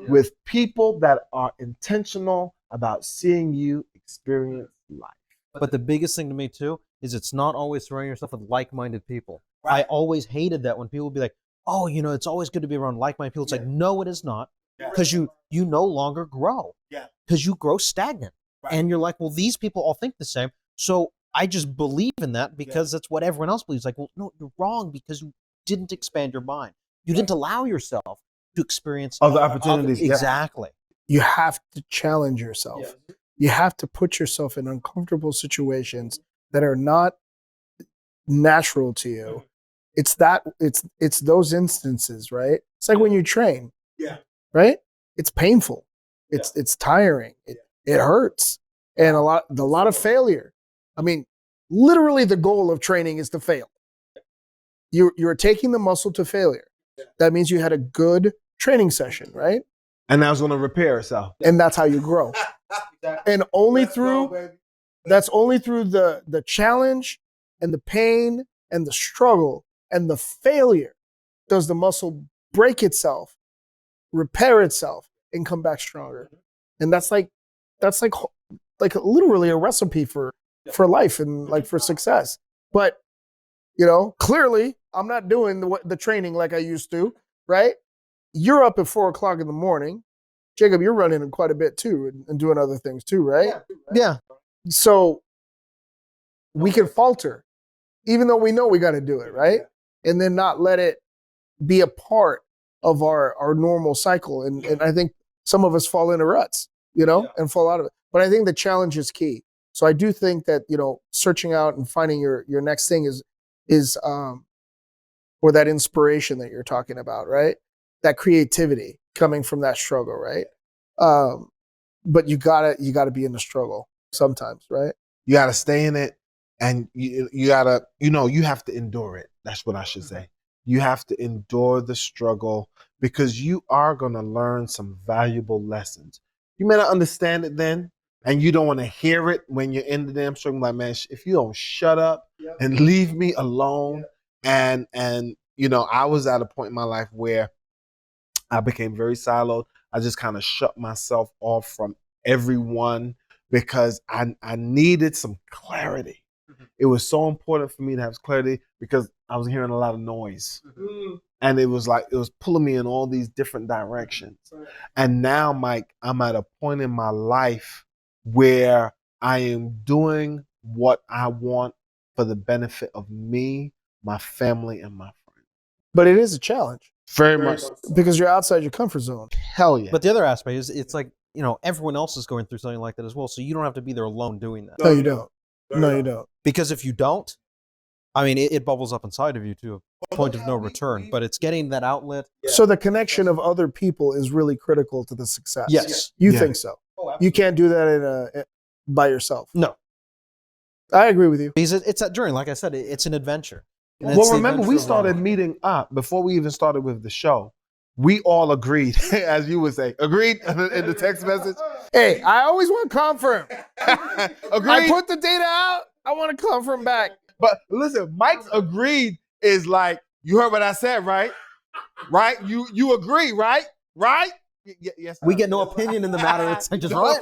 with people that are intentional about seeing you experience life. But the biggest thing to me too is it's not always surrounding yourself with like-minded people. Right. I always hated that when people would be like, oh, it's always good to be around like-minded people. It's like, no, it is not. Because you no longer grow. Yeah. Because you grow stagnant. Right. And you're like, well, these people all think the same. So I just believe in that because that's what everyone else believes. Like, well, no, you're wrong because you didn't expand your mind. You didn't allow yourself to experience other opportunities. Exactly. You have to challenge yourself. Yeah. You have to put yourself in uncomfortable situations that are not natural to you. It's those instances, right? It's like when you train. Yeah. Right? It's painful. It's tiring. It hurts. And a lot of failure. I mean, literally the goal of training is to fail. You're taking the muscle to failure. That means you had a good training session, right? And now it's going to repair itself. And that's how you grow. And that's only through the challenge and the pain and the struggle and the failure does the muscle break itself, repair itself, and come back stronger. And that's like literally a recipe for life and like for success. But clearly I'm not doing the training like I used to, right? You're up at 4:00 in the morning. Jacob, you're running quite a bit too and doing other things too, right? Yeah. So we can falter, even though we know we got to do it, right? And then not let it be a part of our normal cycle. And I think some of us fall into ruts, and fall out of it. But I think the challenge is key. So I do think that, searching out and finding your next thing is or that inspiration that you're talking about, right? That creativity coming from that struggle, right? But you gotta be in the struggle sometimes, right? You gotta stay in it, and you gotta, you have to endure it. That's what I should say. You have to endure the struggle because you are gonna learn some valuable lessons. You may not understand it then, and you don't want to hear it when you're in the damn struggle. Like, man, if you don't shut up and leave me alone, and I was at a point in my life where I became very siloed. I just kind of shut myself off from everyone because I needed some clarity. Mm-hmm. It was so important for me to have clarity because I was hearing a lot of noise. Mm-hmm. And it was pulling me in all these different directions. Right. And now, Mike, I'm at a point in my life where I am doing what I want for the benefit of me, my family, and my friends. But it is a challenge. Very much. Because you're outside your comfort zone. Hell yeah. But the other aspect is it's like, everyone else is going through something like that as well. So you don't have to be there alone doing that. No, you don't. No, you don't. Because if you don't, I mean, it bubbles up inside of you to a point of no return. But it's getting that outlet. So the connection of other people is really critical to the success. Yes. You think so. You can't do that by yourself. No. I agree with you. Because it's that journey. Like I said, it's an adventure. Well, remember, we started meeting up before we even started with the show. We all agreed, as you would say, agreed in the text message. Hey, I always want to confirm. Agreed. I put the data out. I want to confirm back. But listen, Mike's agreed is like, you heard what I said, right? Right? You agree, right? Right? Yes. We get no opinion in the matter. It's like just right.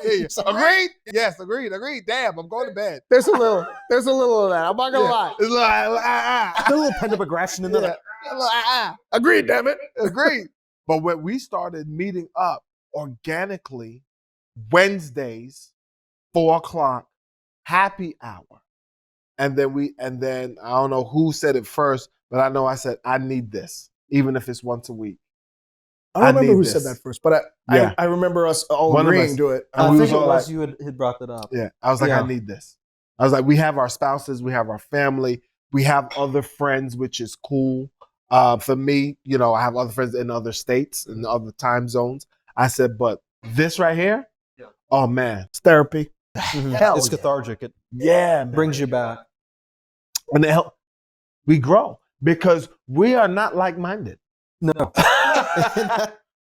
Agreed? Yes, agreed. Damn, I'm going to bed. There's a little of that. I'm not gonna lie. It's like, a little pent-up aggression in there. Agreed, damn it. Agreed. But when we started meeting up organically, Wednesdays, 4:00, happy hour. And then I don't know who said it first, but I know I said, I need this, even if it's once a week. I don't remember need who this. said that first, but Yeah. I remember us all One of agreeing us. to it. And I we think was it all was like, you had brought that up. yeah. I was like, Yeah. I need this. I was like, we have our spouses, we have our family, we have other friends, which is cool. For me, you know, I have other friends in other states and other time zones. I said, but this right here, oh man, It's therapy. Mhm. Hell It's yeah. cathartic. It yeah, man. brings you back. And it help we grow because we are not like-minded. No.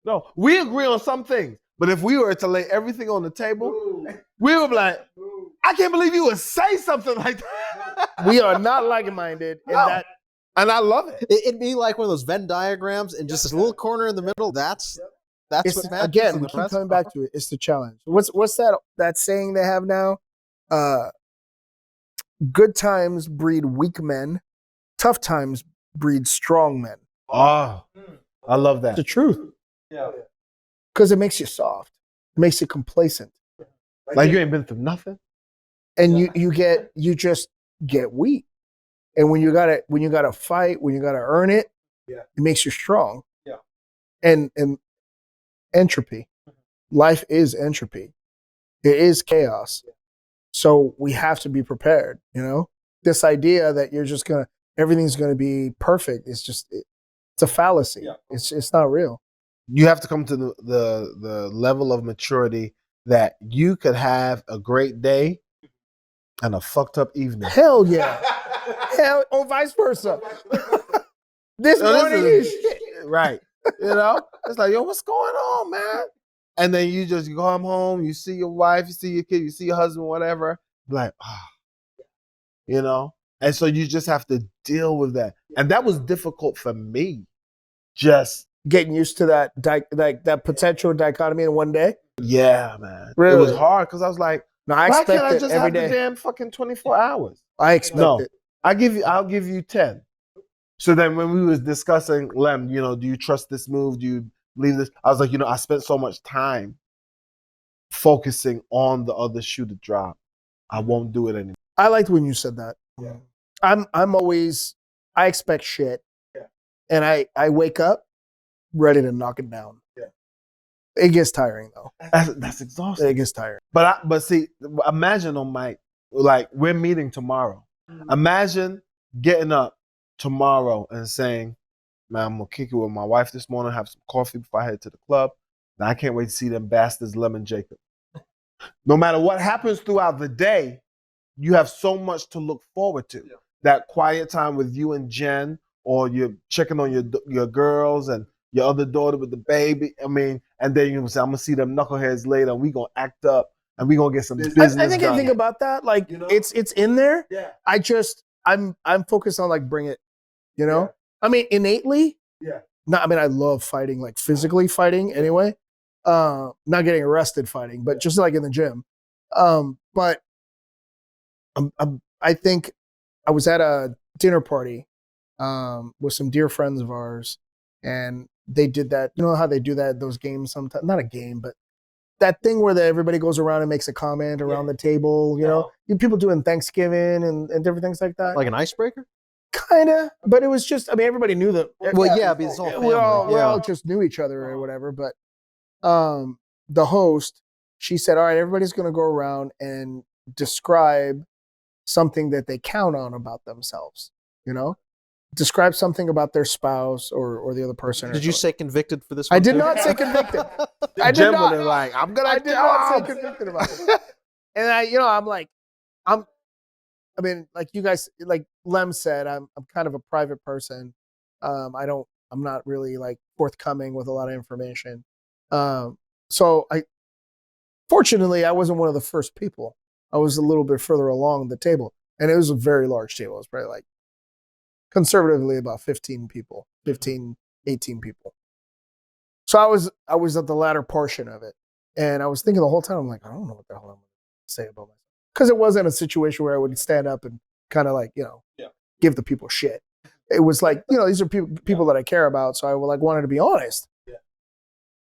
No, we agree on some things, but if we were to lay everything on the table, we would be like, I can't believe you would say something like that. We are not like-minded, and No. that And I love it. It'd be like one of those Venn diagrams and just this little corner in the middle. That's it's what matters. again. and We the keep rest- coming back to it. It's the challenge. What's that saying they have now? Good times breed weak men. Tough times breed strong men. Oh, I love It's the that. truth Yeah. because it makes you soft. It makes you complacent, Like you ain't been through nothing. and you just get weak. And when you gotta fight, when you gotta earn it, it makes you strong. Yeah. And entropy, life is entropy. It is chaos. So we have to be prepared. You know, this idea that everything's gonna be perfect. It's a fallacy. Yeah. It's not real. You have to come to the level of maturity that you could have a great day and a fucked up evening. Hell yeah. Hell, or vice versa. This So morning this is is shit. right. You know, it's like, yo, what's going on, man? And then you just come home, you see your wife, you see your kid, you see your husband, whatever. Like, you know. And so you just have to deal with that. And that was difficult for me. Just Getting used to that potential dichotomy in one day. yeah, man. It Really? was hard because I was like, No, I why expect can't I it just every have the day. damn fucking 24 hours? I expect No. it. I'll give you 10. So then when we was discussing, Lem, you know, do you trust this move? Do you believe this? I was like, you know, I spent so much time focusing on the other shoe to drop. I won't do it anymore. I liked when you said that. Yeah. I'm always I expect shit. Yeah. And I wake up ready to knock it down. Yeah. It gets tiring though. That's exhausting. It gets tiring. But see, imagine on like we're meeting tomorrow. Imagine getting up tomorrow and saying, man, I'm gonna kick it with my wife this morning, have some coffee before I head to the club. Now I can't wait to see them bastards, Lemon Jacob. No matter what happens throughout the day, you have so much to look forward to. Yeah. That quiet time with you and Jen, or you're checking on your girls and your other daughter with the baby. I mean, and then you say, I'm gonna see them knuckleheads later, and we gonna act up and we gonna get some business I think done. I think about that. Like, you know? It's in there. Yeah. I'm focused on like bring it, you know? Yeah. I mean, innately. Yeah. No, I mean I love fighting, like physically fighting anyway. Not getting arrested fighting, but just like in the gym. But I think I was at a dinner party with some dear friends of ours, and they did that. You know how they do that, those games sometimes? Not a game, but that thing where everybody goes around and makes a comment around the table, you know? People doing Thanksgiving and different things like that. Like an icebreaker? Kind of, but it was just, I mean, everybody knew that. Well, yeah, because it's all family. We all just knew each other or whatever, but the host, she said, all right, everybody's going to go around and describe something that they count on about themselves, you know? Describe something about their spouse or the other person. Did you say convicted for this one? I did too? not say convicted. I did Jen not. would have like, I'm gonna. I did not say convicted about it. And I mean, like you guys, like Lem said, I'm kind of a private person. I'm not really like forthcoming with a lot of information. So fortunately, I wasn't one of the first people. I was a little bit further along the table, and it was a very large table. It was probably like conservatively about 15 people, 15, 18 people. So I was at the latter portion of it, and I was thinking the whole time, I'm like, I don't know what the hell I'm going to say about myself. Because it wasn't a situation where I would stand up and kind of like, give the people shit. It was like, these are people that I care about, so I wanted to be honest. Yeah.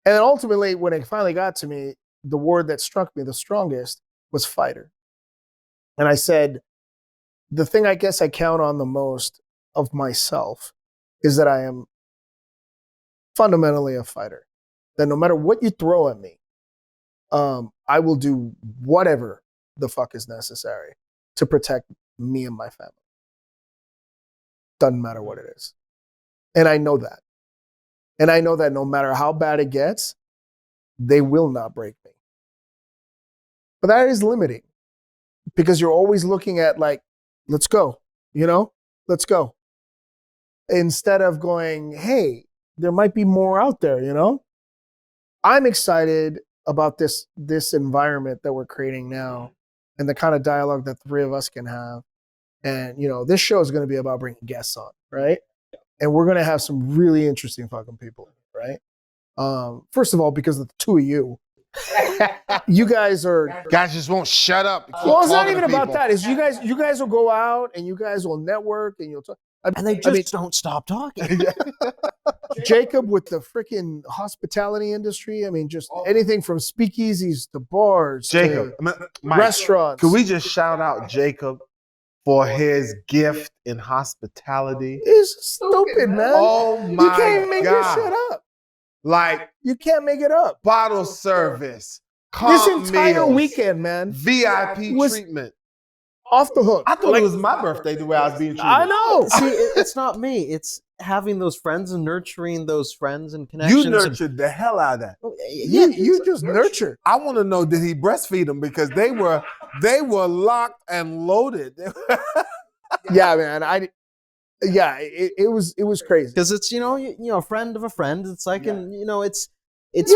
And then ultimately, when it finally got to me, the word that struck me the strongest was fighter. And I said, the thing I guess I count on the most of myself is that I am fundamentally a fighter. That no matter what you throw at me, I will do whatever the fuck is necessary to protect me and my family. Doesn't matter what it is. And I know that. And I know that no matter how bad it gets, they will not break me. But that is limiting because you're always looking at like, let's go, let's go. Instead of going, hey, there might be more out there, I'm excited about this environment that we're creating now and the kind of dialogue that the three of us can have. And, this show is going to be about bringing guests on, right? And we're going to have some really interesting fucking people, right? First of all, because of the two of you, you guys just won't shut up. Well, it's not even about that. It's you guys will go out and you guys will network and you'll talk. And they just don't stop talking. Jacob with the freaking hospitality industry. I mean, just anything from speakeasies to bars, Jacob, to Mike, restaurants. Could we just shout out Jacob for his gift in hospitality? It's stupid, man. Oh my God. You can't even make this shit up. Like, you can't make it up. Bottle service, this entire meals, weekend, man, VIP treatment. Off the hook. I thought it was my birthday the way I was being treated. I know. See, it's not me. It's having those friends and nurturing those friends and connections. You nurtured the hell out of that. You just nurtured. I want to know, did he breastfeed them? Because they were locked and loaded. Yeah, man. It was crazy. Because it's a friend of a friend. It's like it's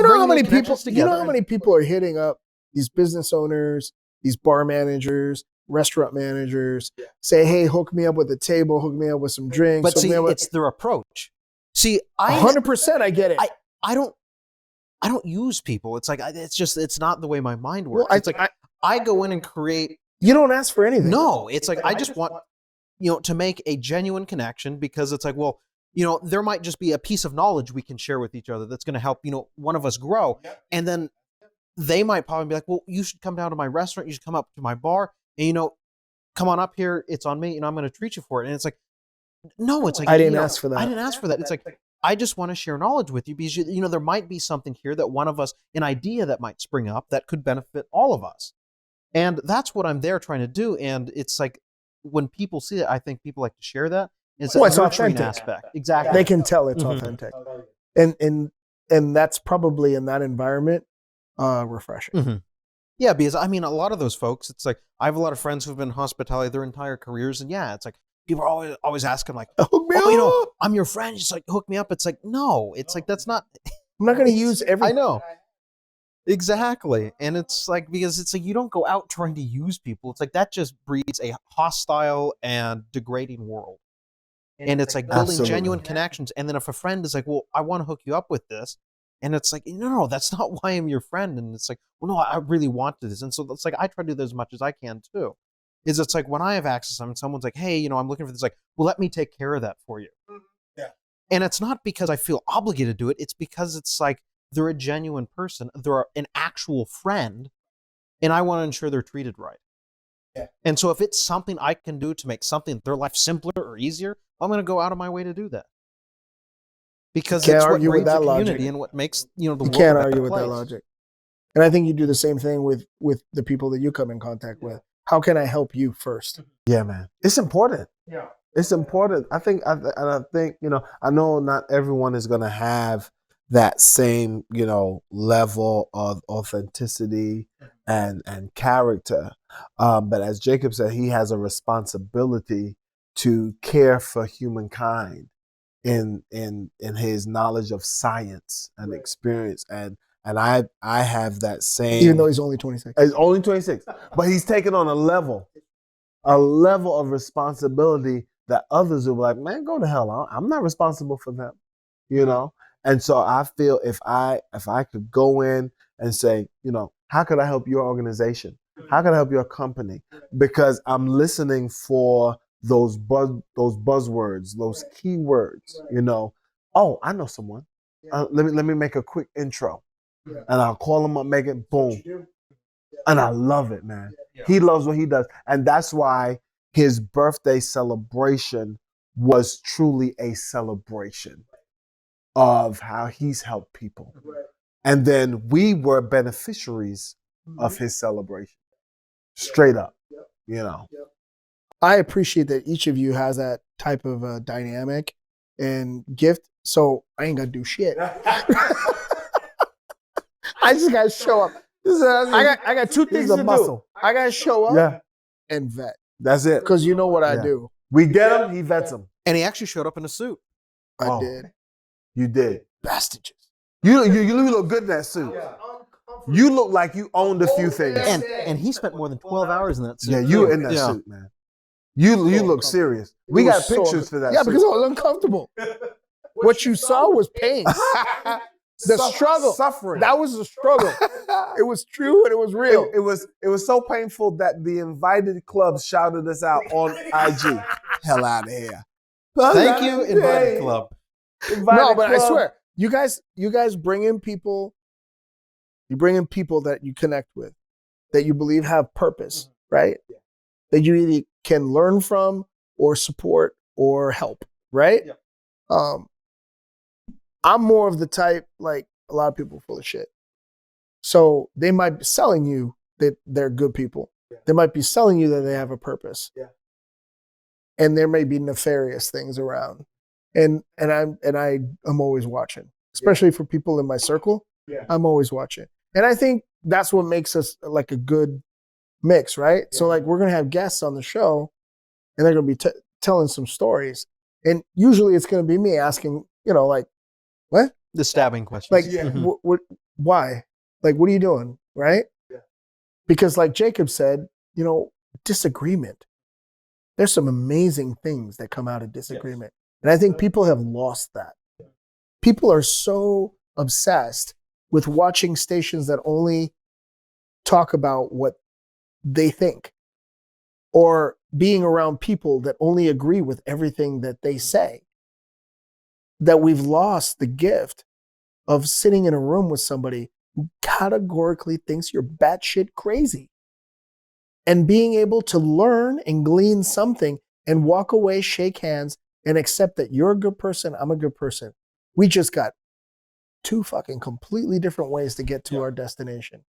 how many people how many people are hitting up these business owners, these bar managers, restaurant managers, say, hey, hook me up with a table, hook me up with some drinks. But see, it's their approach. See, 100% I get it. I don't use people. It's like it's not the way my mind works. Well, it's like I go in and create. You don't ask for anything. No, it's like I just want to make a genuine connection because it's like, well, there might just be a piece of knowledge we can share with each other that's going to help one of us grow, and then they might probably be like, well, you should come down to my restaurant, you should come up to my bar, and come on up here, it's on me, I'm going to treat you for it. And it's like, no, it's like I didn't ask for that. I didn't ask for that. It's like I just want to share knowledge with you because there might be something here that one of us, an idea that might spring up that could benefit all of us, and that's what I'm there trying to do. And it's like when people see it, I think people like to share that. It's it's nurturing authentic. Aspect. Exactly. They can tell it's authentic. And that's probably in that environment refreshing. Mm-hmm. Yeah, because a lot of those folks, it's like I have a lot of friends who've been in hospitality their entire careers, and it's like people are always asking like, hook me up. I'm your friend, just like hook me up. It's like, no, it's like that's not. I'm not going to use every. I know. Exactly. And it's like, because it's like, you don't go out trying to use people. It's like, that just breeds a hostile and degrading world. And it's like building genuine connections. And then if a friend is like, well, I want to hook you up with this. And it's like, no, that's not why I'm your friend. And it's like, well, no, I really want this. And so it's like, I try to do that as much as I can too. It's like when I have access, someone's like, hey, I'm looking for this. Like, well, let me take care of that for you. Yeah. And it's not because I feel obligated to do it. It's because it's like, they're a genuine person. They're an actual friend. And I want to ensure they're treated right. Yeah. And so if it's something I can do to make their life simpler or easier, I'm going to go out of my way to do that. Because it's what brings a community and what makes, the world a better place. You can't argue with that logic. And I think you do the same thing with the people that you come in contact with. How can I help you first? Yeah, man. It's important. Yeah. It's important. I think, I know not everyone is going to have that same, level of authenticity and character. But as Jacob said, he has a responsibility to care for humankind in his knowledge of science and experience. And I have that same. Even though he's only 26. He's only 26. But he's taken on a level of responsibility that others will be like, man, go to hell. I'm not responsible for them, And so I feel if I could go in and say, how could I help your organization? How can I help your company? Because I'm listening for those buzzwords, those keywords. Oh, I know someone. Let me make a quick intro, and I'll call him up, make it boom, and I love it, man. He loves what he does, and that's why his birthday celebration was truly a celebration. of how he's helped people. And then we were beneficiaries of his celebration. Straight up, you know. I appreciate that each of you has that type of dynamic and gift. So I ain't gonna do shit. I just gotta show up. I got two things to do. I gotta show up and vet. That's it. Because you know what I do. We get him, he vets him. And he actually showed up in a suit. I did. You did. Bastages. You look good in that suit. You look like you owned a few things. And he spent more than 12 hours in that suit. Yeah, you were in that suit, man. You look serious. We got pictures for that. Yeah, suit. because I was uncomfortable. What you saw was pain. The struggle. Suffering. That was the struggle. It was true and it was real. It was so painful that the invited club shouted us out on IG. Hell out of here. Thank you, Invited Club. No, but I swear, you guys bring in people. You bring in people that you connect with, that you believe have purpose, right? That you either can learn from or support or help, right? Yeah. I'm more of the type, like a lot of people full of shit. So they might be selling you that they're good people. Yeah. They might be selling you that they have a purpose. Yeah. And there may be nefarious things around. And I'm always watching, especially for people in my circle. Yeah. I'm always watching. And I think that's what makes us like a good mix, right? Yeah. So like we're going to have guests on the show and they're going to be telling some stories. And usually it's going to be me asking, like, what? The stabbing questions. Like, why? Like, what are you doing? Right? Yeah. Because like Jacob said, disagreement. There's some amazing things that come out of disagreement. Yes. And I think people have lost that. People are so obsessed with watching stations that only talk about what they think or being around people that only agree with everything that they say, that we've lost the gift of sitting in a room with somebody who categorically thinks you're batshit crazy and being able to learn and glean something and walk away, shake hands, and accept that you're a good person, I'm a good person. We just got two fucking completely different ways to get to our destination.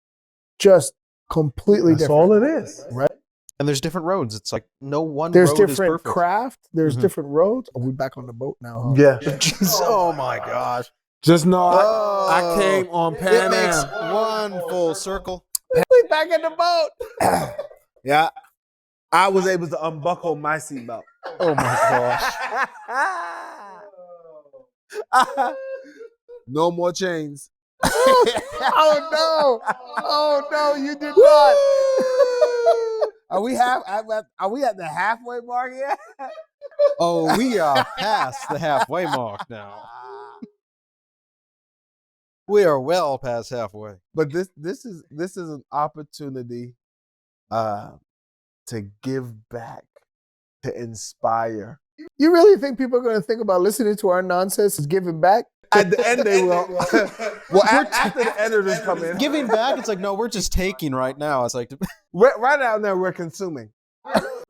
Just completely different. That's all it is. Right? And there's different roads. It's like no one there's road is different perfect. Craft. There's different roads. Are we back on the boat now? Huh? Yeah. Oh my gosh. Just know I came on Pan It makes Am. one full circle. We back in the boat. Yeah. I was able to unbuckle my seatbelt. Oh my gosh. No more chains. Oh no, you did not. Are we at the halfway mark yet? Oh, we are past the halfway mark now. We are well past halfway. But this is an opportunity to give back, to inspire. You really think people are going to think about listening to our nonsense as giving back? At the end, they will. Well, after the editors come in. Giving back, it's like, no, we're just taking right now. It's like, right now, now we're consuming.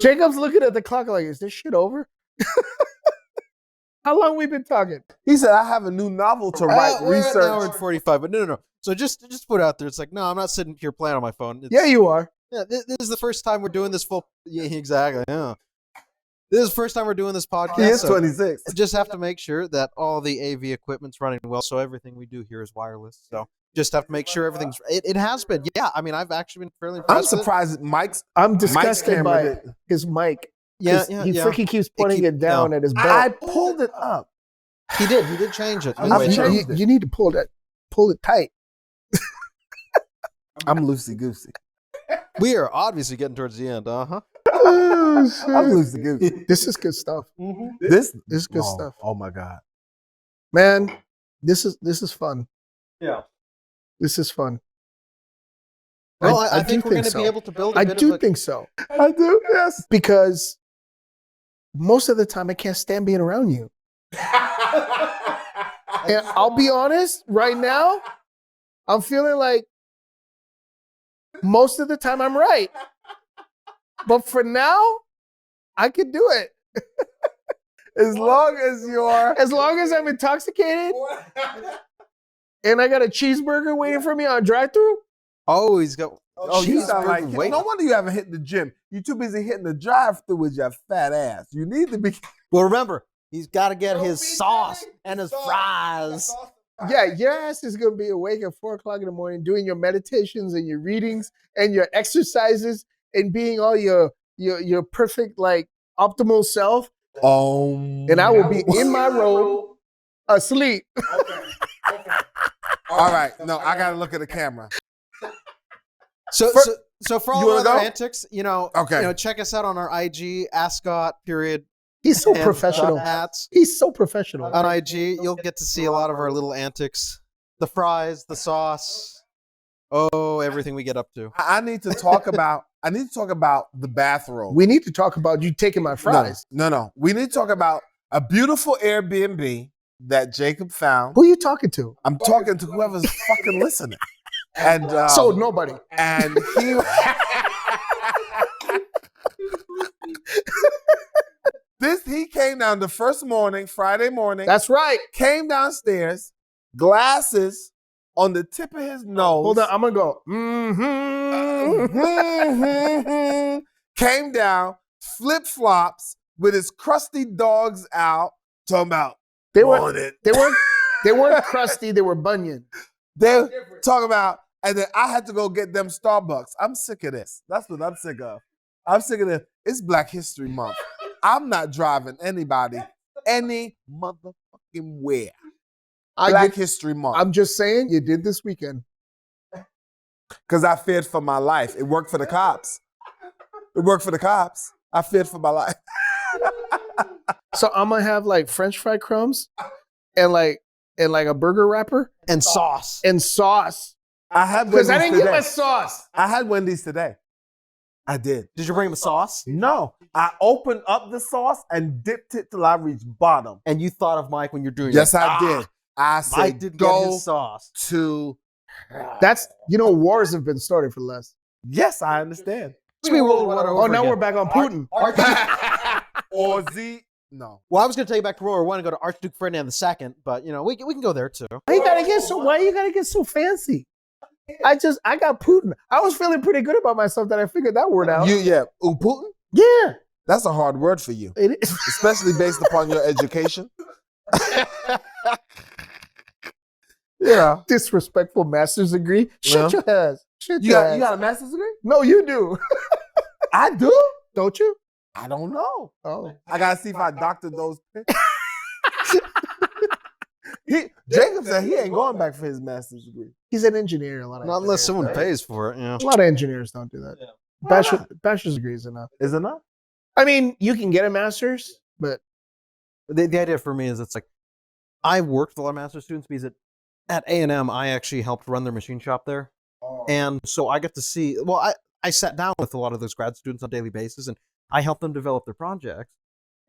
Jacob's looking at the clock like, is this shit over? How long we been talking? He said, I have a new novel to write, research. We're at an hour and 45, but no. So just put it out there. It's like, no, I'm not sitting here playing on my phone. Yeah, you are. Yeah, this is the first time we're doing this full. Yeah, exactly. Yeah. This is the first time we're doing this podcast. He is 26. Just have to make sure that all the AV equipment's running well. So everything we do here is wireless. So just have to make sure everything's. It has been. Yeah, I mean, I've actually been fairly impressed. I'm surprised I'm disgusted by his mic. Yeah, he freaking keeps putting it down at his belt. I pulled it up. He did change it. You need to pull it tight. I'm loosey goosey. We are obviously getting towards the end. Uh-huh. Oh, I'm loosey goosey. This is good stuff. Mm-hmm. This is good stuff. Oh my God, man, this is fun. Yeah, this is fun. Well, I think we're going to be able to build. I do think so. I do. Yes, because most of the time I can't stand being around you. And I'll be honest, right now, I'm feeling like most of the time I'm right. But for now, I could do it. As long as you're As long as I'm intoxicated and I got a cheeseburger waiting for me on drive-thru. Oh, he's got. Oh, you sound like wait. no wonder you haven't hit the gym. You too busy hitting the drive-through with your fat ass. You need to be. Well, remember, he's got to get his sauce and his fries. Yeah, your ass is gonna be awake at 4:00 in the morning doing your meditations and your readings and your exercises and being all your perfect like optimal self. And I will be in my robe asleep. All right, no, I gotta look at the camera. So for all You our wanna other go? antics, Okay. check us out on our IG, Ascot period. He's so and professional. Hats. He's so professional. On IG, you'll get to see a lot of our little antics. The fries, the sauce. Oh, everything we get up to. I need to talk about. I need to talk about the bathrobe. We need to talk about you taking my fries. No. We need to talk about a beautiful Airbnb that Jacob found. Who are you talking to? I'm talking to whoever's fucking listening. And So nobody. And he. He came down the first morning, Friday morning. That's right. Came downstairs, glasses on the tip of his nose. Hold on, I'm gonna go. Came down, flip-flops with his crusty dogs out, talking about They want it. They weren't crusty. They were bunion. They talking about, and then I had to go get them Starbucks. I'm sick of this. That's what I'm sick of. I'm sick of this. It's Black History Month. I'm not driving anybody any motherfucking where. Black History Month. I'm just saying, you did this weekend. Because I feared for my life. It worked for the cops. It worked for the cops. I feared for my life. So I'm gonna have like French fry crumbs and like a burger wrapper And sauce. and sauce. I had Because Wendy's I didn't today. get my sauce. I had Wendy's today. I did. Did you bring him a sauce? No. I opened up the sauce and dipped it till I reached bottom. And you thought of Mike when you're doing Yes, it. I did. I Mike said, didn't get go his sauce. to... That's wars have been started for less. Yes, I understand. We rolled one over Oh, now again. we're back on Putin. Or Z... No. Well, I was going to take you back to World War I and go to Archduke Ferdinand II, but, we can go there too. Why you gotta get so fancy? I got Putin. I was feeling pretty good about myself that I figured that word out. Putin? Yeah. That's a hard word for you, It is. especially based upon your education. Yeah. Disrespectful master's degree. Shut your ass. Shut You your ass. got a master's degree? No, you do. I do? Don't you? I don't know. Oh. I gotta see if I doctored those. Jacob said he ain't going back for his master's degree. He's an engineer. Not unless someone pays for it, A lot of engineers don't do that. Bachelor's degree is enough. Is it not? I mean, you can get a master's, but The idea for me is it's like, I worked with a lot of master's students because at A&M, I actually helped run their machine shop there. And so I got to see, I sat down with a lot of those grad students on a daily basis and I helped them develop their projects.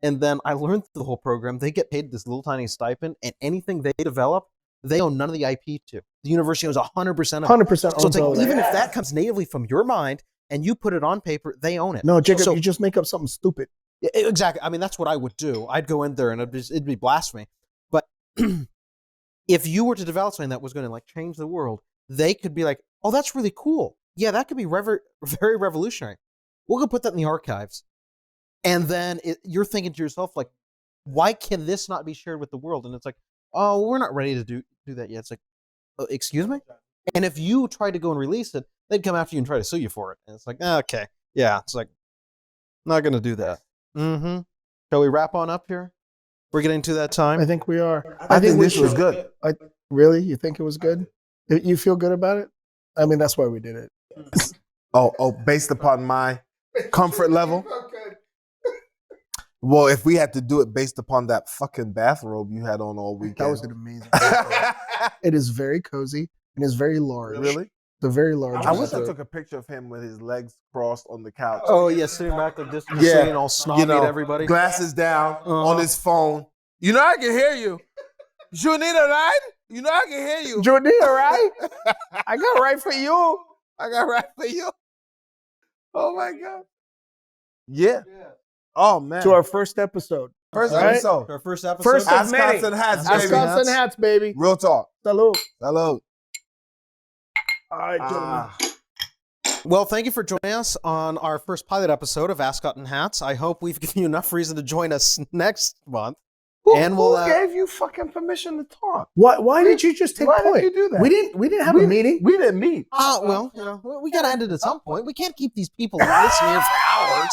And then I learned through the whole program, they get paid this little tiny stipend and anything they develop, they own none of the IP to. The university owns 100% of it. 100% So it's like, even if that comes natively from your mind and you put it on paper, they own it. No, Jacob, So- you just make up something stupid. Yeah, exactly. I mean, that's what I would do. I'd go in there and it'd be blasphemy. But if you were to develop something that was going to like change the world, they could be like, oh, that's really cool. Yeah, that could be very revolutionary. We'll go put that in the archives. And then you're thinking to yourself, like, why can this not be shared with the world? And it's like, oh, we're not ready to do that yet. It's like, excuse me? And if you try to go and release it, they'd come after you and try to sue you for it. And it's like, okay. Yeah, it's like, not going to do that. Mm-hmm. Shall we wrap on up here? We're getting to that time. I think we are. I think we this was should. good. Really? You think it was good? You feel good about it? I mean, that's why we did it. Oh, based upon my comfort level? Well, if we had to do it based upon that fucking bathrobe you had on all weekend. That was an amazing. It is very cozy and it's very large. Really? The very large. I wish I bathrobe. took a picture of him with his legs crossed on the couch. Oh, yeah, sitting back like this, just Yeah. saying all snobby at everybody. Glasses down Uh-huh. on his phone. You know I can hear you. You need a ride? You know I can hear you. Jordan, all right? I got right for you. I got right for you. Oh my God. Yeah. Oh man. To our first episode. First All right. episode. Our first episode. First of many. Ascots and hats, baby. Ascots and hats, baby. Real talk. Salute. Salute. All right, gentlemen. Well, thank you for joining us on our first pilot episode of Ascot and Hats. I hope we've given you enough reason to join us next month. And Who we'll gave you fucking permission to talk? Why did you just take Why point? did you do that? We didn't have a meeting. We didn't meet. well, you know, we got to end it at some point. We can't keep these people listening here for hours.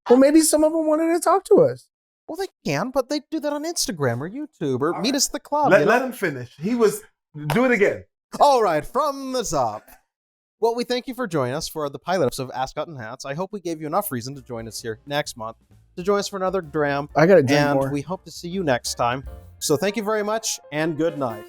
Well, maybe some of them wanted to talk to us. Well, they can, but they do that on Instagram or YouTube or All meet right. us at the club. Let him finish. Do it again. All right, from the top. Well, we thank you for joining us for the pilot episode of Ascot and Hats. I hope we gave you enough reason to join us here next month, to join us for another dram. I got to drink And more. we hope to see you next time. So thank you very much, and good night.